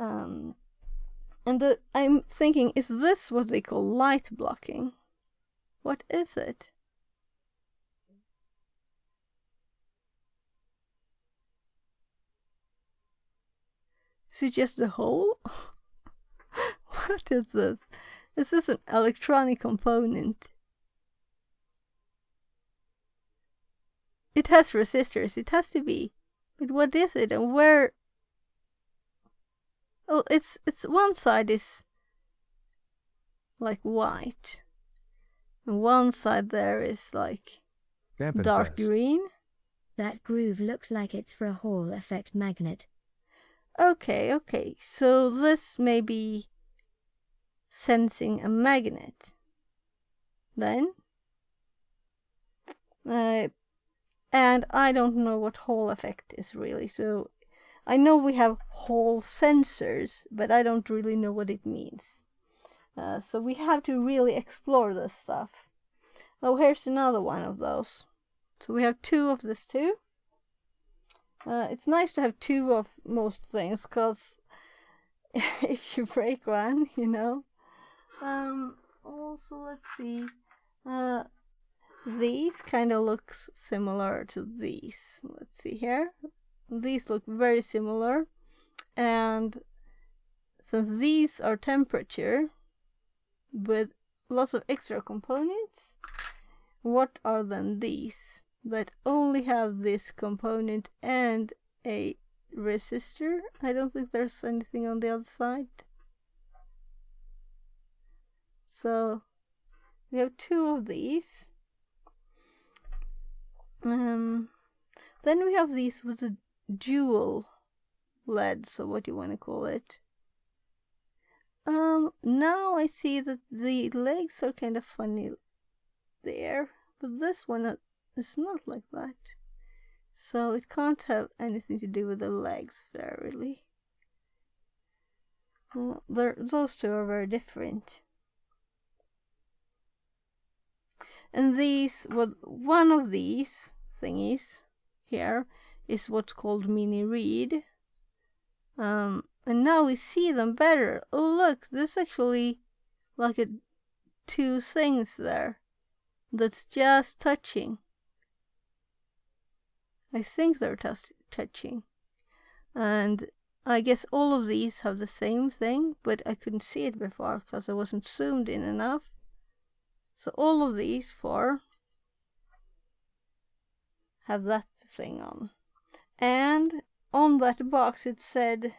And I'm thinking, is this what they call light blocking? What is it? Is it just the hole? What is this? Is this an electronic component? It has resistors. It has to be. But what is it and where? Oh, it's one side is like white, and one side there is like Vampin dark says. green. That groove looks like it's for a Hall effect magnet. Okay. So this may be sensing a magnet. Then, and I don't know what Hall effect is really. So I know we have Hall sensors, but I don't really know what it means. So we have to really explore this stuff. Oh, here's another one of those. So we have two of this too. It's nice to have two of most things, because if you break one, you know. Also, let's see. These kind of looks similar to these. Let's see here. These look very similar. And since these are temperature with lots of extra components, what are then these that only have this component and a resistor? I don't think there's anything on the other side. So we have two of these. Then we have these with a dual LED, so what do you want to call it? Now I see that the legs are kind of funny there, but this one is not like that. So it can't have anything to do with the legs there, really. Well, those two are very different. And these, one of these thingies here is what's called mini read. And now we see them better. Oh look, there's actually like two things there that's just touching. I think they're touching. And I guess all of these have the same thing, but I couldn't see it before because I wasn't zoomed in enough. So all of these 4 have that thing on. And on that box it said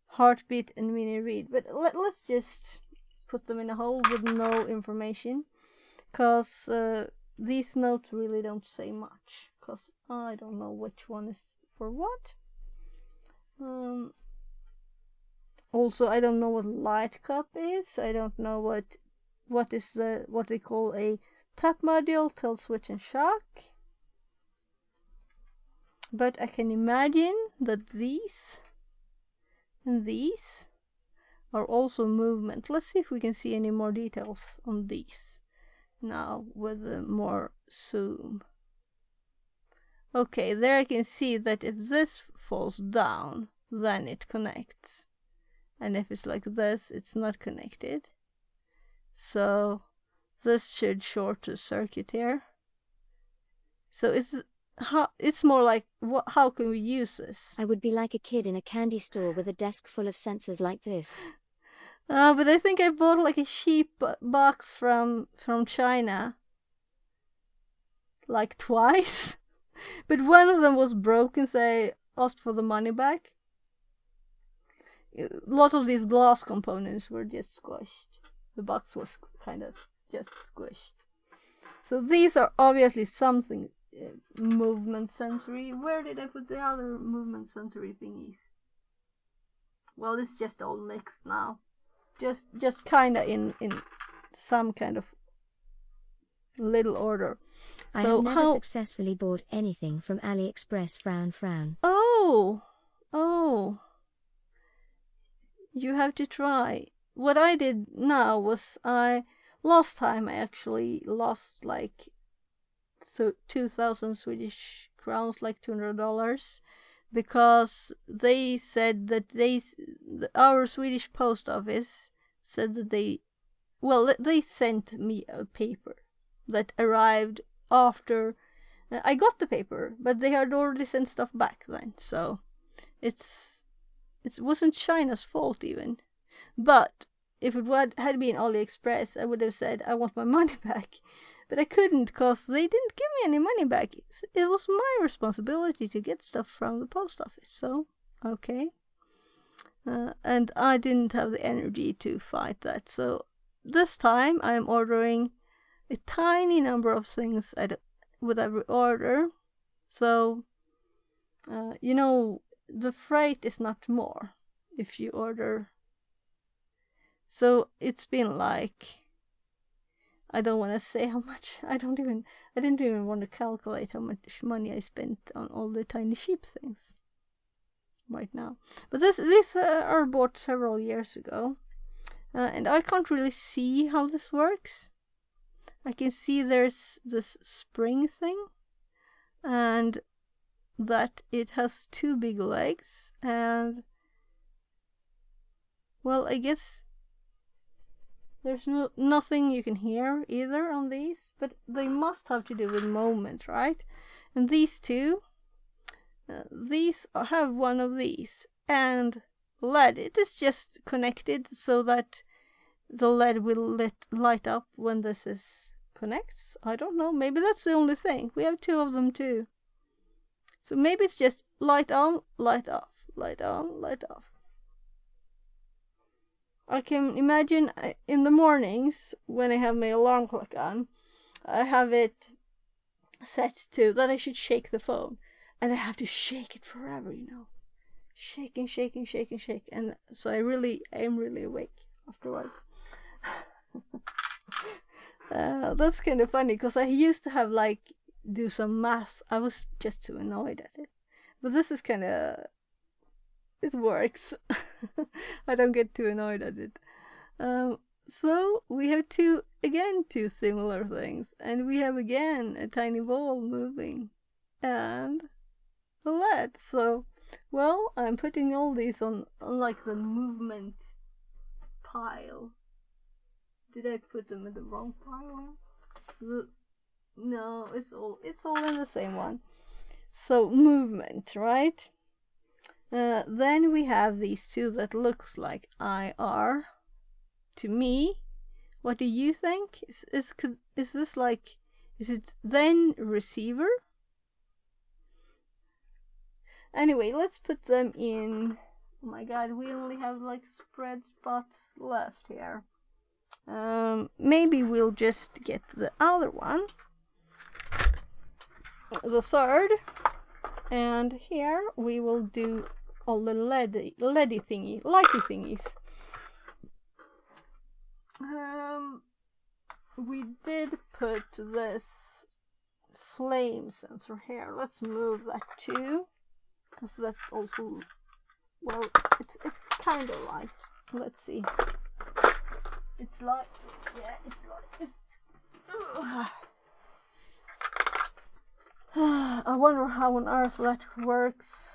heartbeat and mini read. But let's just put them in a hole with no information, because these notes really don't say much, because I don't know which one is for what. Also, I don't know what light cup is. I don't know what is what they call a tap module, tilt switch and shock. But I can imagine that these and these are also movement. Let's see if we can see any more details on these now with more zoom. Okay, there I can see that if this falls down, then it connects. And if it's like this, it's not connected. So this should short the circuit here. So it's more like, how can we use this? I would be like a kid in a candy store with a desk full of sensors like this. But I think I bought like a cheap box from China, like twice. But one of them was broken, so I asked for the money back. A lot of these glass components were just squished. The box was kind of just squished. So these are obviously something movement sensory. Where did I put the other movement sensory thingies? Well, it's just all mixed now. Just kind of in some kind of little order. I have never successfully bought anything from AliExpress. Frown. Oh, you have to try. What I did now was last time I actually lost like 2,000 Swedish crowns, like $200, because they said that our Swedish post office said that they sent me a paper that arrived after I got the paper, but they had already sent stuff back then, so it wasn't China's fault even. But if it had been AliExpress, I would have said I want my money back, but I couldn't because they didn't give me any money back. It was my responsibility to get stuff from the post office, so okay. And I didn't have the energy to fight that, so this time I'm ordering a tiny number of things with every order. So, the freight is not more if you order. So it's been like, I don't want to say how much. I didn't even want to calculate how much money I spent on all the tiny sheep things right now. But these are bought several years ago, and I can't really see how this works. I can see there's this spring thing, and that it has 2 big legs, and well, I guess there's nothing you can hear either on these, but they must have to do with moment, right? And these two, these have one of these, and LED. It is just connected so that the LED will light up when this connects. I don't know, maybe that's the only thing. We have 2 of them too. So maybe it's just light on, light off, light on, light off. I can imagine in the mornings when I have my alarm clock on, I have it set to that I should shake the phone, and I have to shake it forever, shaking, and so I am really awake afterwards. That's kind of funny because I used to have do some math. I was just too annoyed at it, but this is kind of, it works. I don't get too annoyed at it. So we have 2 similar things, and we have again a tiny ball moving and a LED. So, well, I'm putting all these on like the movement pile. Did I put them in the wrong pile? No, it's all in the same one. So movement, right? Then we have these two that looks like IR to me. What do you think? Is this like, is it then receiver? Anyway, let's put them in. Oh my god, we only have like spread spots left here. Maybe we'll just get the other one, the third, and here we will do all the lighty thingies. We did put this flame sensor here. Let's move that too, because that's also, well, it's kind of light. Let's see. It's light. Yeah, it's light. I wonder how on earth that works.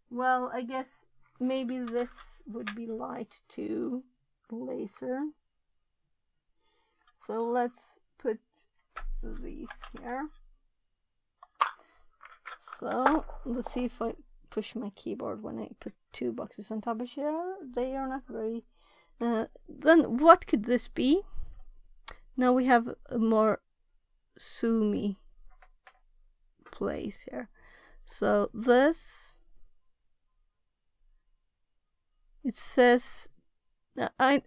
Well, I guess maybe this would be light to laser. So let's put these here. So let's see if I push my keyboard when I put two boxes on top of here. They are not very... then what could this be? Now we have a more zoomy place here. So this... It says, I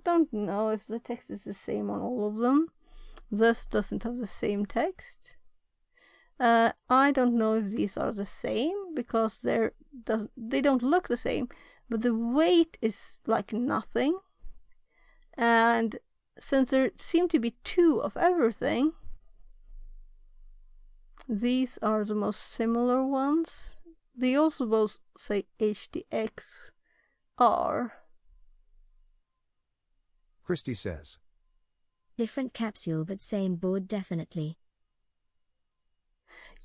don't know if the text is the same on all of them. This doesn't have the same text. I don't know if these are the same because they don't look the same, but the weight is like nothing. And since there seem to be two of everything, these are the most similar ones. They also both say HDX. Christy says. Different capsule but same board definitely.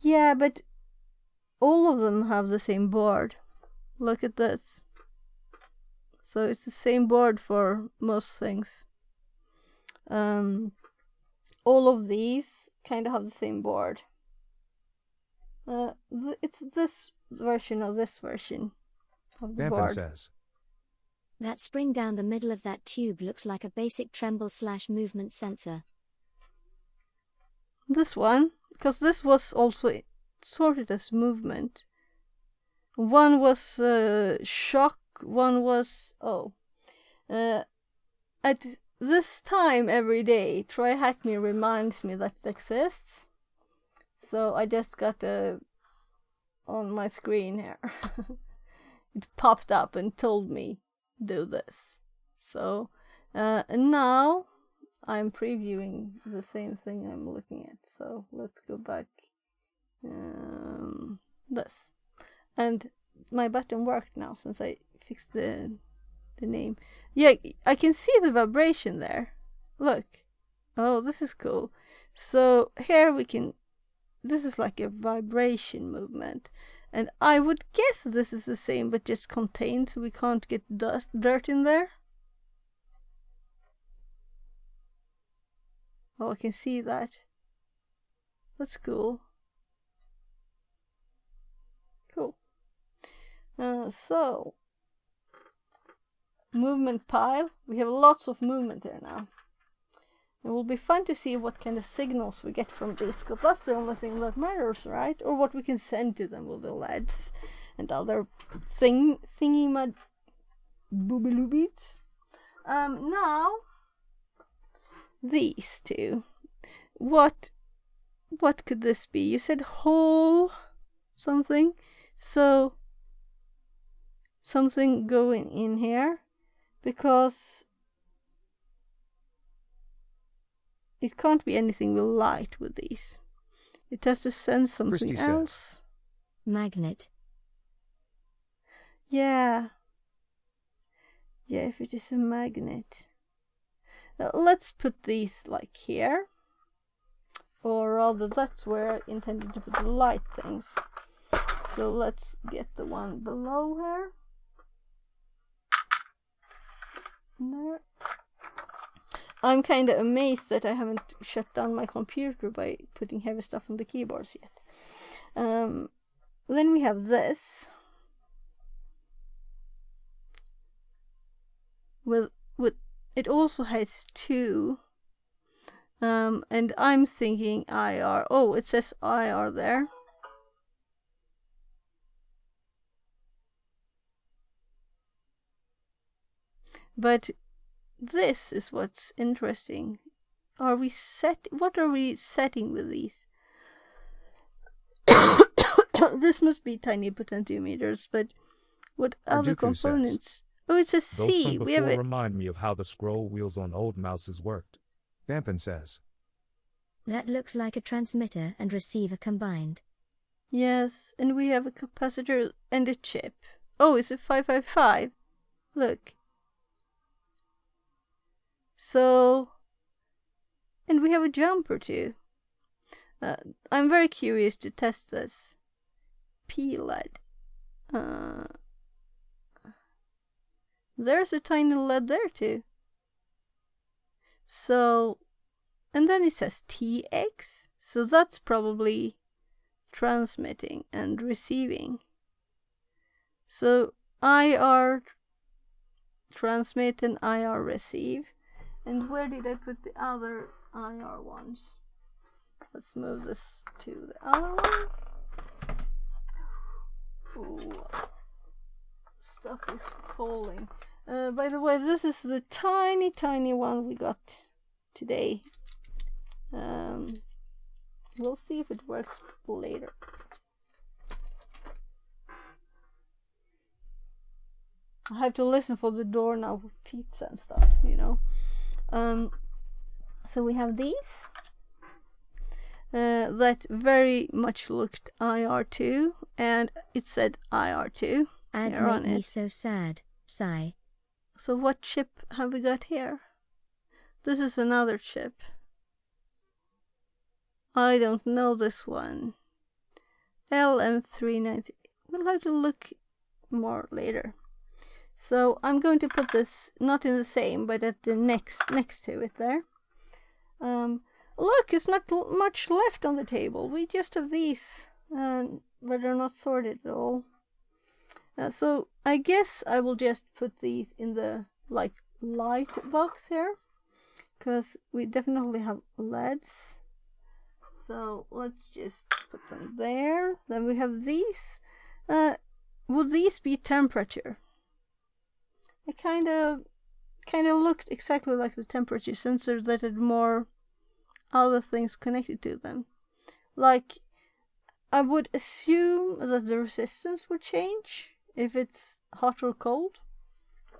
Yeah, but all of them have the same board. Look at this. So it's the same board for most things. All of these kind of have the same board. It's this version of this version of the Dampin board. says. That spring down the middle of that tube looks like a basic tremble/movement sensor. This one, because this was also sorted as movement. One was shock, one was... at this time every day, TryHackMe reminds me that it exists. So I just got on my screen here. It popped up and told me do this. So and now I'm previewing the same thing I'm looking at. So let's go back. This, and my button worked now since I fixed the name. Yeah, I can see the vibration there. Look. Oh, this is cool. So here we can... This is like a vibration movement. And I would guess this is the same, but just contained, so we can't get dirt in there. Oh, I can see that. That's cool. Cool. So, movement pile. We have lots of movement here now. It will be fun to see what kind of signals we get from this, because that's the only thing that matters, right? Or what we can send to them with the LEDs and other thingy mud boobaloobies. Now these two. What could this be? You said whole something, so something going in here, because it can't be anything with light with these. It has to sense something Christy else. says. Magnet. Yeah. Yeah, if it is a magnet. Let's put these like here. Or rather, that's where I intended to put the light things. So let's get the one below here. There. I'm kind of amazed that I haven't shut down my computer by putting heavy stuff on the keyboards yet. Then we have this. With it also has 2. And I'm thinking IR. Oh, it says IR there. But this is what's interesting. What are we setting with these? This must be tiny potentiometers, but what other Arduku says. components? Oh, it says Those C. from We have before it. remind me of how the scroll wheels on old mouses worked. Vampin says. That looks like a transmitter and receiver combined. Yes, and we have a capacitor and a chip. Oh, it's a 555. Look. So, and we have a jumper too. I'm very curious to test this. P-LED. There's a tiny LED there too. So, and then it says TX. So that's probably transmitting and receiving. So IR transmit and IR receive. And where did I put the other IR ones? Let's move this to the other one. Ooh, stuff is falling. By the way, this is the tiny one we got today. We'll see if it works later. I have to listen for the door now with pizza and stuff, you know. So we have these that very much looked IR2, and it said IR2 Ads here make on me it. so sad. Sigh. So what chip have we got here? This is another chip. I don't know this one. LM390. We'll have to look more later. So I'm going to put this not in the same, but at the next to it there. Look, it's not much left on the table. We just have these that are not sorted at all. So I guess I will just put these in the light box here, because we definitely have LEDs. So let's just put them there. Then we have these. Would these be temperature? I kind of looked exactly like the temperature sensor that had more other things connected to them. Like, I would assume that the resistance would change if it's hot or cold.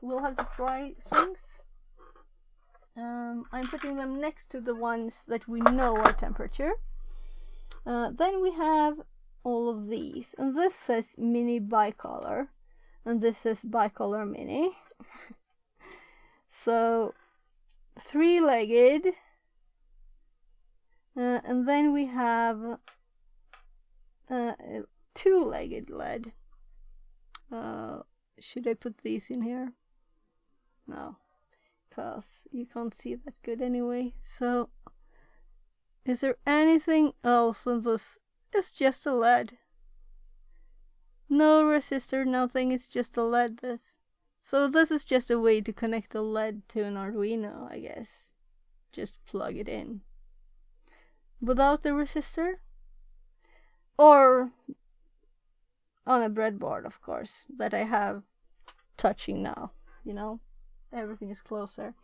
We'll have to try things. I'm putting them next to the ones that we know are temperature. Then we have all of these, and this says mini bicolor, and this says bicolor mini. So 3-legged, and then we have 2-legged LED. Should I put these in here? No, because you can't see that good anyway. So is there anything else in this? It's just a LED. No resistor, nothing, it's just a LED. So this is just a way to connect a LED to an Arduino, I guess. Just plug it in. Without the resistor? Or on a breadboard, of course, that I have touching now. You know, everything is closer.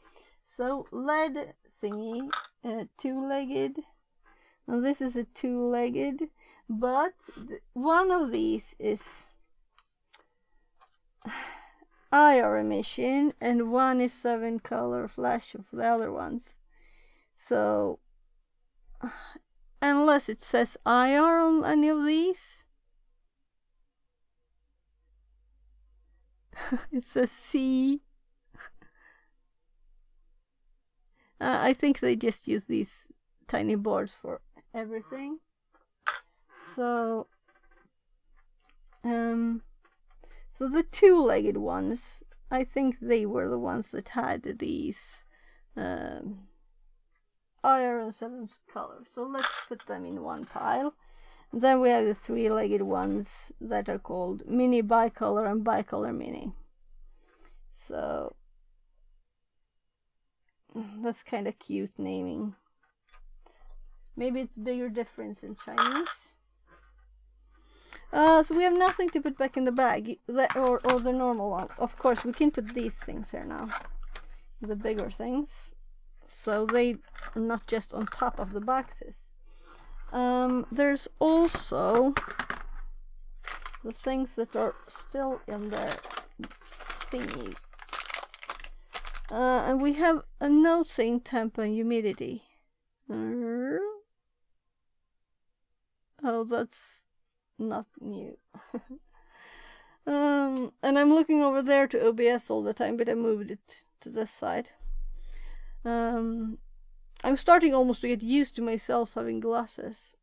So LED thingy, 2-legged. And this is a 2-legged, but one of these is IR emission and one is 7-color flash of the other ones. So unless it says IR on any of these, it says C. I think they just use these tiny boards for everything. So so the 2-legged ones, I think they were the ones that had these iron 7 colors. So let's put them in one pile. And then we have the 3-legged ones that are called Mini Bicolor and Bicolor Mini. So that's kind of cute naming. Maybe it's bigger difference in Chinese. So we have nothing to put back in the bag, or the normal one. Of course, we can put these things here now, the bigger things, so they are not just on top of the boxes. There's also the things that are still in their thingy. And we have a note saying temp and humidity. Oh, that's not new. And I'm looking over there to OBS all the time, but I moved it to this side. I'm starting almost to get used to myself having glasses.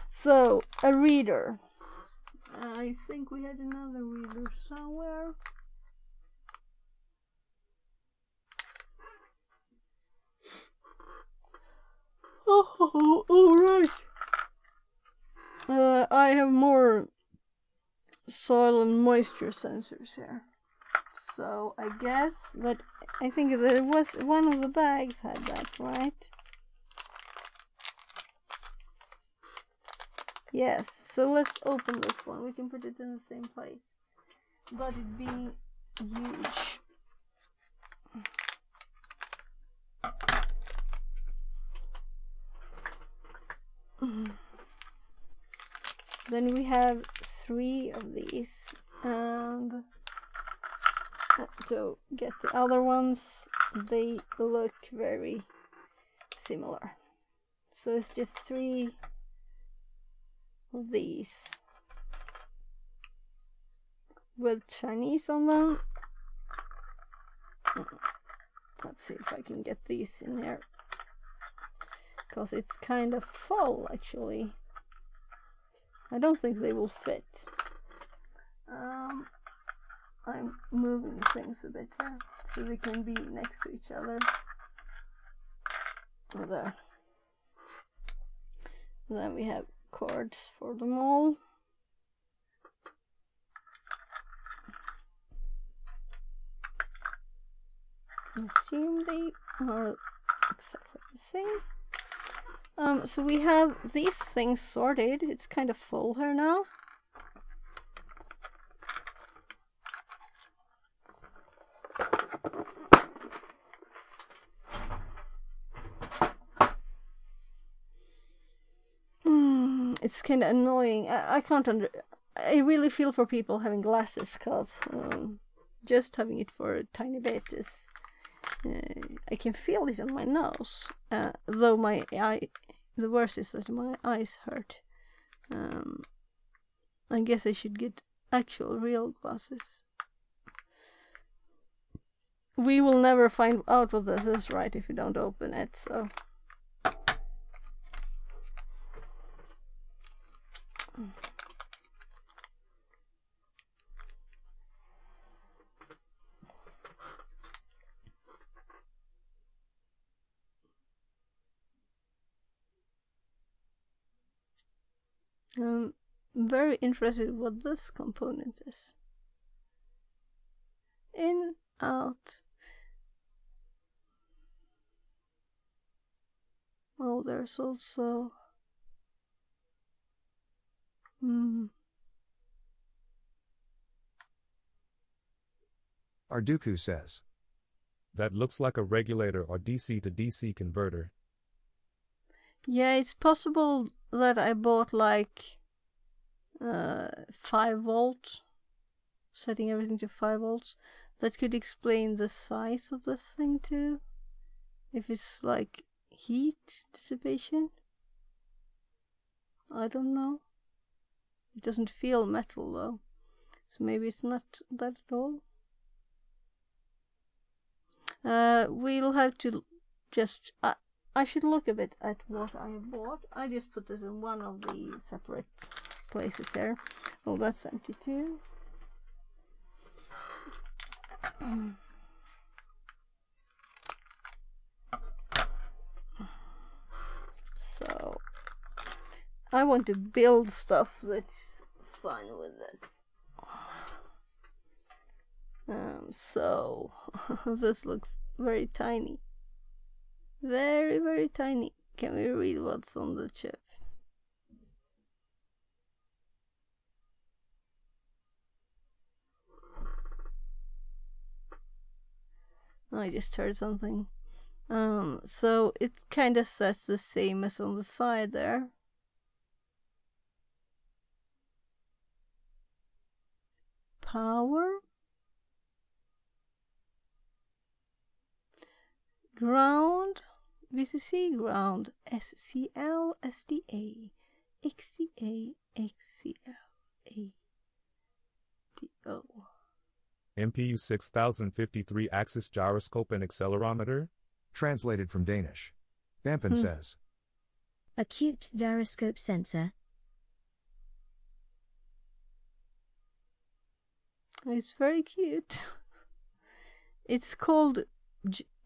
So, a reader. I think we had another reader somewhere. Oh, all right. I have more soil and moisture sensors here. So I guess that I think there was one of the bags had that, right? Yes. So let's open this one. We can put it in the same place, but it being huge. Then we have 3 of these, and to get the other ones, they look very similar. So it's just 3 of these with Chinese on them. Let's see if I can get these in here, because it's kind of full actually. I don't think they will fit. I'm moving things a bit here so they can be next to each other. There. Then we have cords for them all. I assume they are exactly the same. So we have these things sorted. It's kind of full here now. It's kind of annoying. I can't I really feel for people having glasses, because just having it for a tiny bit is... I can feel it on my nose, though the worst is that my eyes hurt. I guess I should get actual real glasses. We will never find out what this is, right, if we don't open it, so... I'm very interested what this component is. In, out. Oh, there's also... Arduku says. That looks like a regulator or DC to DC converter. Yeah, it's possible that I bought like 5 volt, setting everything to 5 volts. That could explain the size of this thing too. If it's like heat dissipation. I don't know. It doesn't feel metal though. So maybe it's not that at all. We'll have to just... I should look a bit at what I have bought. I just put this in one of the separate places here. Oh, that's empty too. I want to build stuff that's fun with this. So this looks very tiny. Very, very tiny. Can we read what's on the chip? I just heard something. So it kind of says the same as on the side there. Power. Ground. VCC ground. SCL SDA. XCA XCL ADO. MPU 6053 axis gyroscope and accelerometer. Translated from Danish. Bampen says. Acute gyroscope sensor. It's very cute. It's called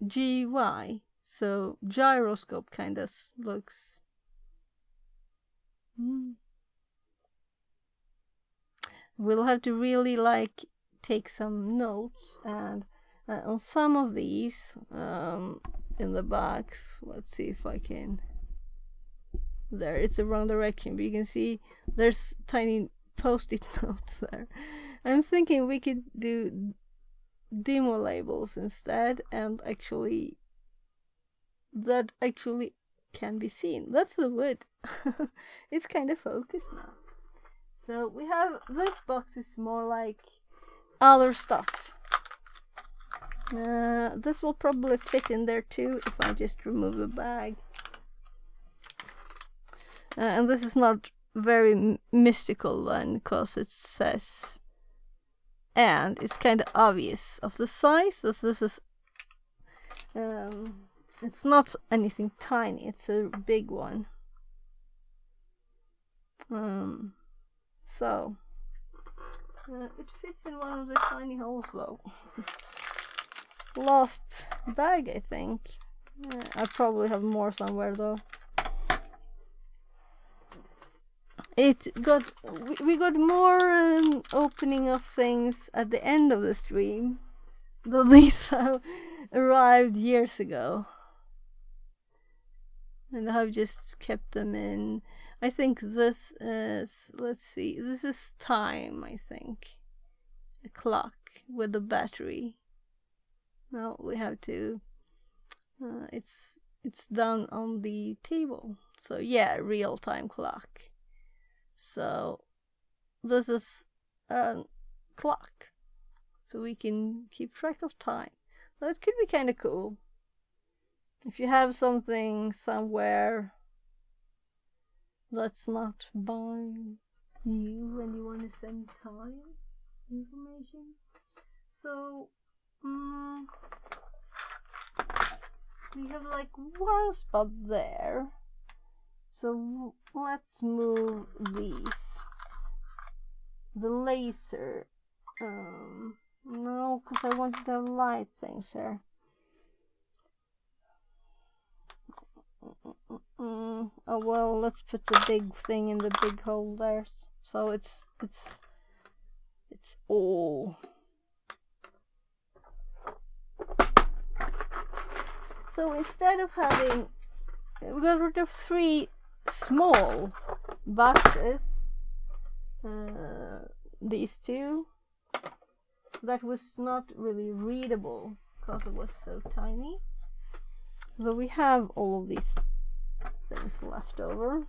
GY, so gyroscope kind of looks. We'll have to really take some notes, and on some of these in the box, let's see if I can. There, it's the wrong direction, but you can see there's tiny post-it notes there. I'm thinking we could do demo labels instead, and actually that actually can be seen. That's the wood. It's kind of focused now. So we have, this box is more like other stuff. This will probably fit in there too if I just remove the bag. And this is not very mystical then, because it says, and it's kind of obvious of the size. This is it's not anything tiny, it's a big one. So it fits in one of the tiny holes though. Last bag, I think. I probably have more somewhere though. We got more opening of things at the end of the stream, though these arrived years ago, and I've just kept them in. I think this is, let's see, this is time, I think, a clock with a battery. Now we have to, it's down on the table, so yeah, real time clock. So this is a clock, so we can keep track of time. That could be kind of cool. If you have something somewhere that's not by you and you want to send time information. So we have like one spot there. So let's move these. The laser. No, because I wanted to have light things here. Oh well, let's put the big thing in the big hole there. So it's all. So instead of having, we got rid of 3 small boxes, these 2, that was not really readable because it was so tiny, but we have all of these things left over,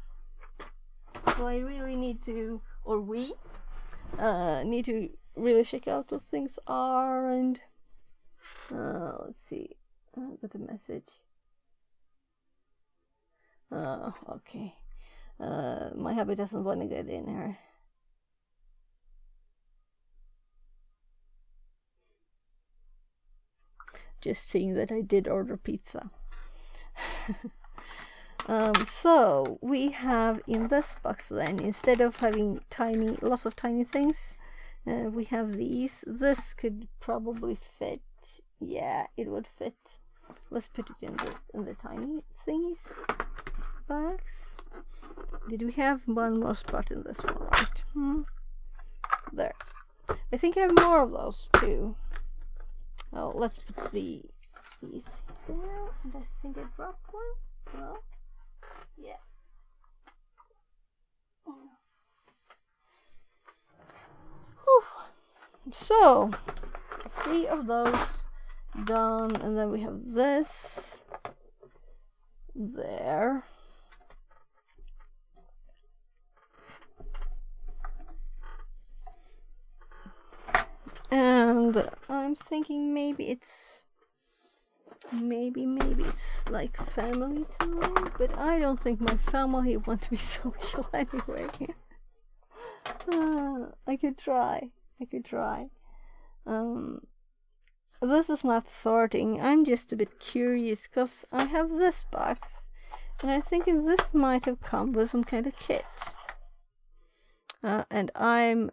so I really need to, or we need to really check out what things are, and let's see, I got a message. Okay. My hubby doesn't want to get in here. Just seeing that I did order pizza. So we have in this box then, instead of having lots of tiny things, we have these. This could probably fit. Yeah, it would fit. Let's put it in the tiny thingies. Bags. Did we have one more spot in this one, right? There. I think I have more of those too. Oh, let's put these there. And I think I dropped one. No? Yeah. Whew. So, 3 of those done, and then we have this there. And I'm thinking maybe it's like family time, but I don't think my family want to be social anyway. I could try. This is not sorting. I'm just a bit curious because I have this box, and I think this might have come with some kind of kit. And I'm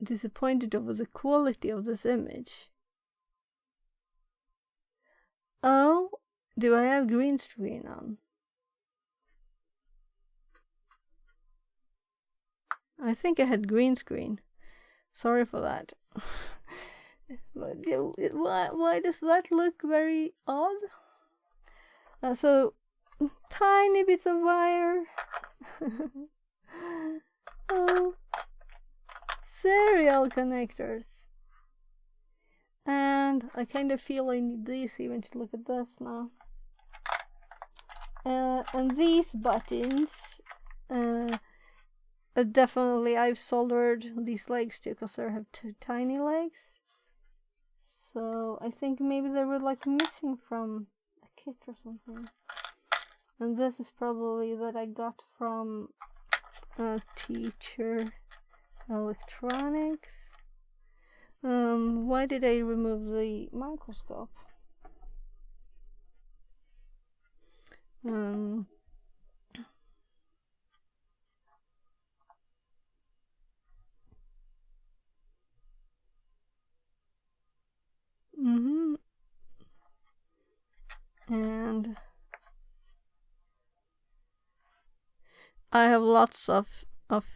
disappointed over the quality of this image. Oh, do I have green screen on? I think I had green screen. Sorry for that. Why does that look very odd? So, tiny bits of wire. Oh, serial connectors. And I kind of feel I need these even to look at this now. And these buttons, definitely I've soldered these legs too, because they have 2 tiny legs. So I think maybe they were like missing from a kit or something. And this is probably that I got from Teacher Electronics. Why did I remove the microscope? And I have lots of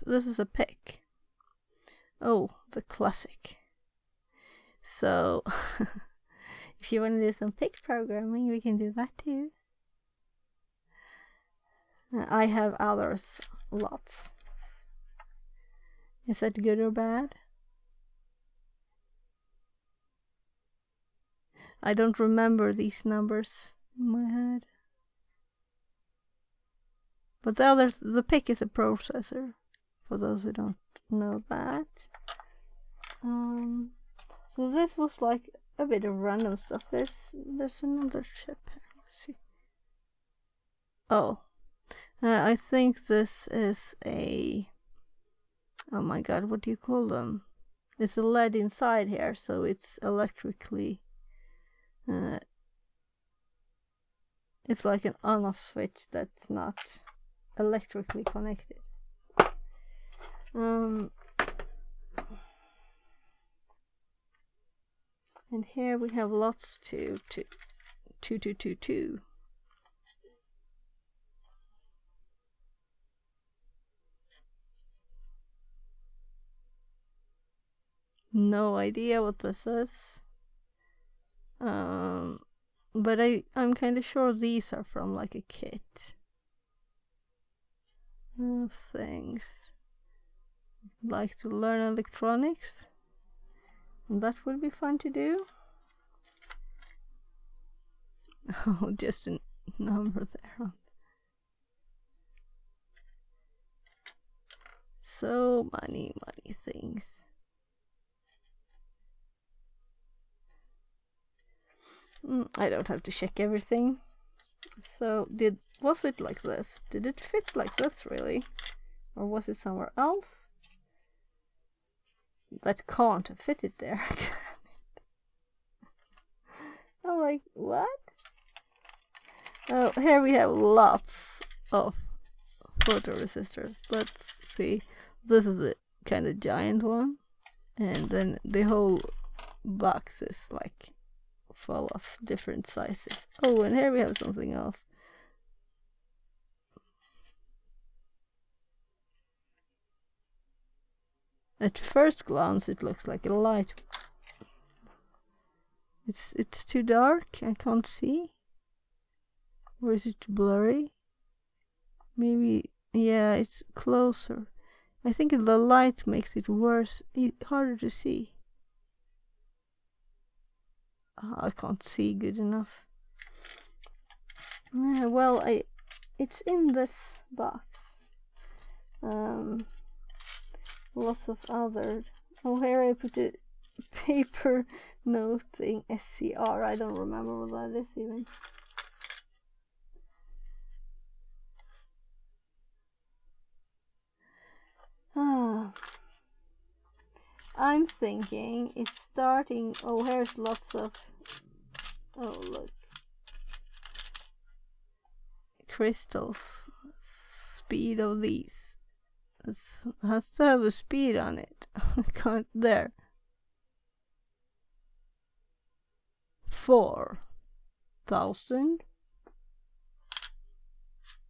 this is a pick. Oh, the classic. So, if you want to do some pick programming, we can do that too. I have others, lots. Is that good or bad? I don't remember these numbers in my head. But the pick is a processor, for those who don't know that. So this was like a bit of random stuff. There's another chip here. Let's see. Oh, I think this is a. Oh my god, what do you call them? It's a LED inside here, so it's electrically. It's like an on-off switch that's not electrically connected. And here we have lots to 2222. No idea what this is. But I'm kind of sure these are from like a kit of things. Like to learn electronics. And that would be fun to do. Oh, just a number there. So many things. I don't have to check everything. So was it like this? Did it fit like this really? Or was it somewhere else? That can't have fitted there. I'm like, what? Oh, here we have lots of photoresistors. Let's see. This is a kind of giant one. And then the whole box is like full of different sizes. Oh, and here we have something else. At first glance, it looks like a light. It's too dark. I can't see. Or is it blurry? Maybe, yeah, it's closer. I think the light makes it worse, harder to see. I can't see good enough. Well, it's in this box. Lots of other. Oh, here I put a paper noting SCR. I don't remember what that is even. I'm thinking it's starting. Oh, here's lots of. Oh, look. Crystals. Speed of these. It has to have a speed on it. Can't there. 4,000.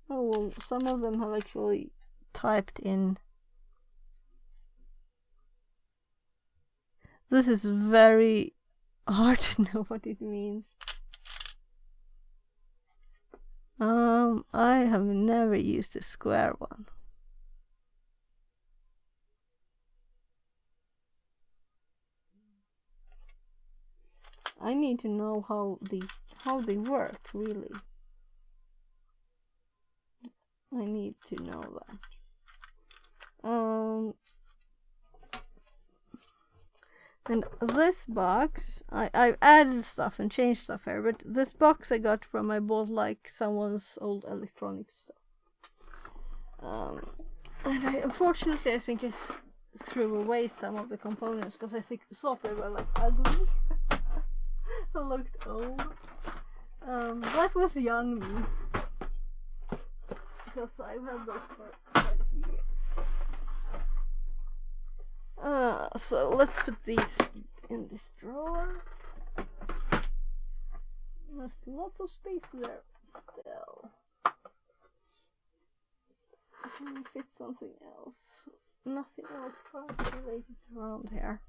Oh, well, some of them have actually typed in. This is very hard to know what it means. I have never used a square one. I need to know how they work, really. I need to know that. And this box, I've added stuff and changed stuff here, but this box I got from I bought like someone's old electronic stuff. And unfortunately I think I threw away some of the components because I thought they were like ugly. I looked old. That was young me. Because I've had those for quite a few years. So let's put these in this drawer. There's lots of space there still. Can we fit something else? Nothing else related around here.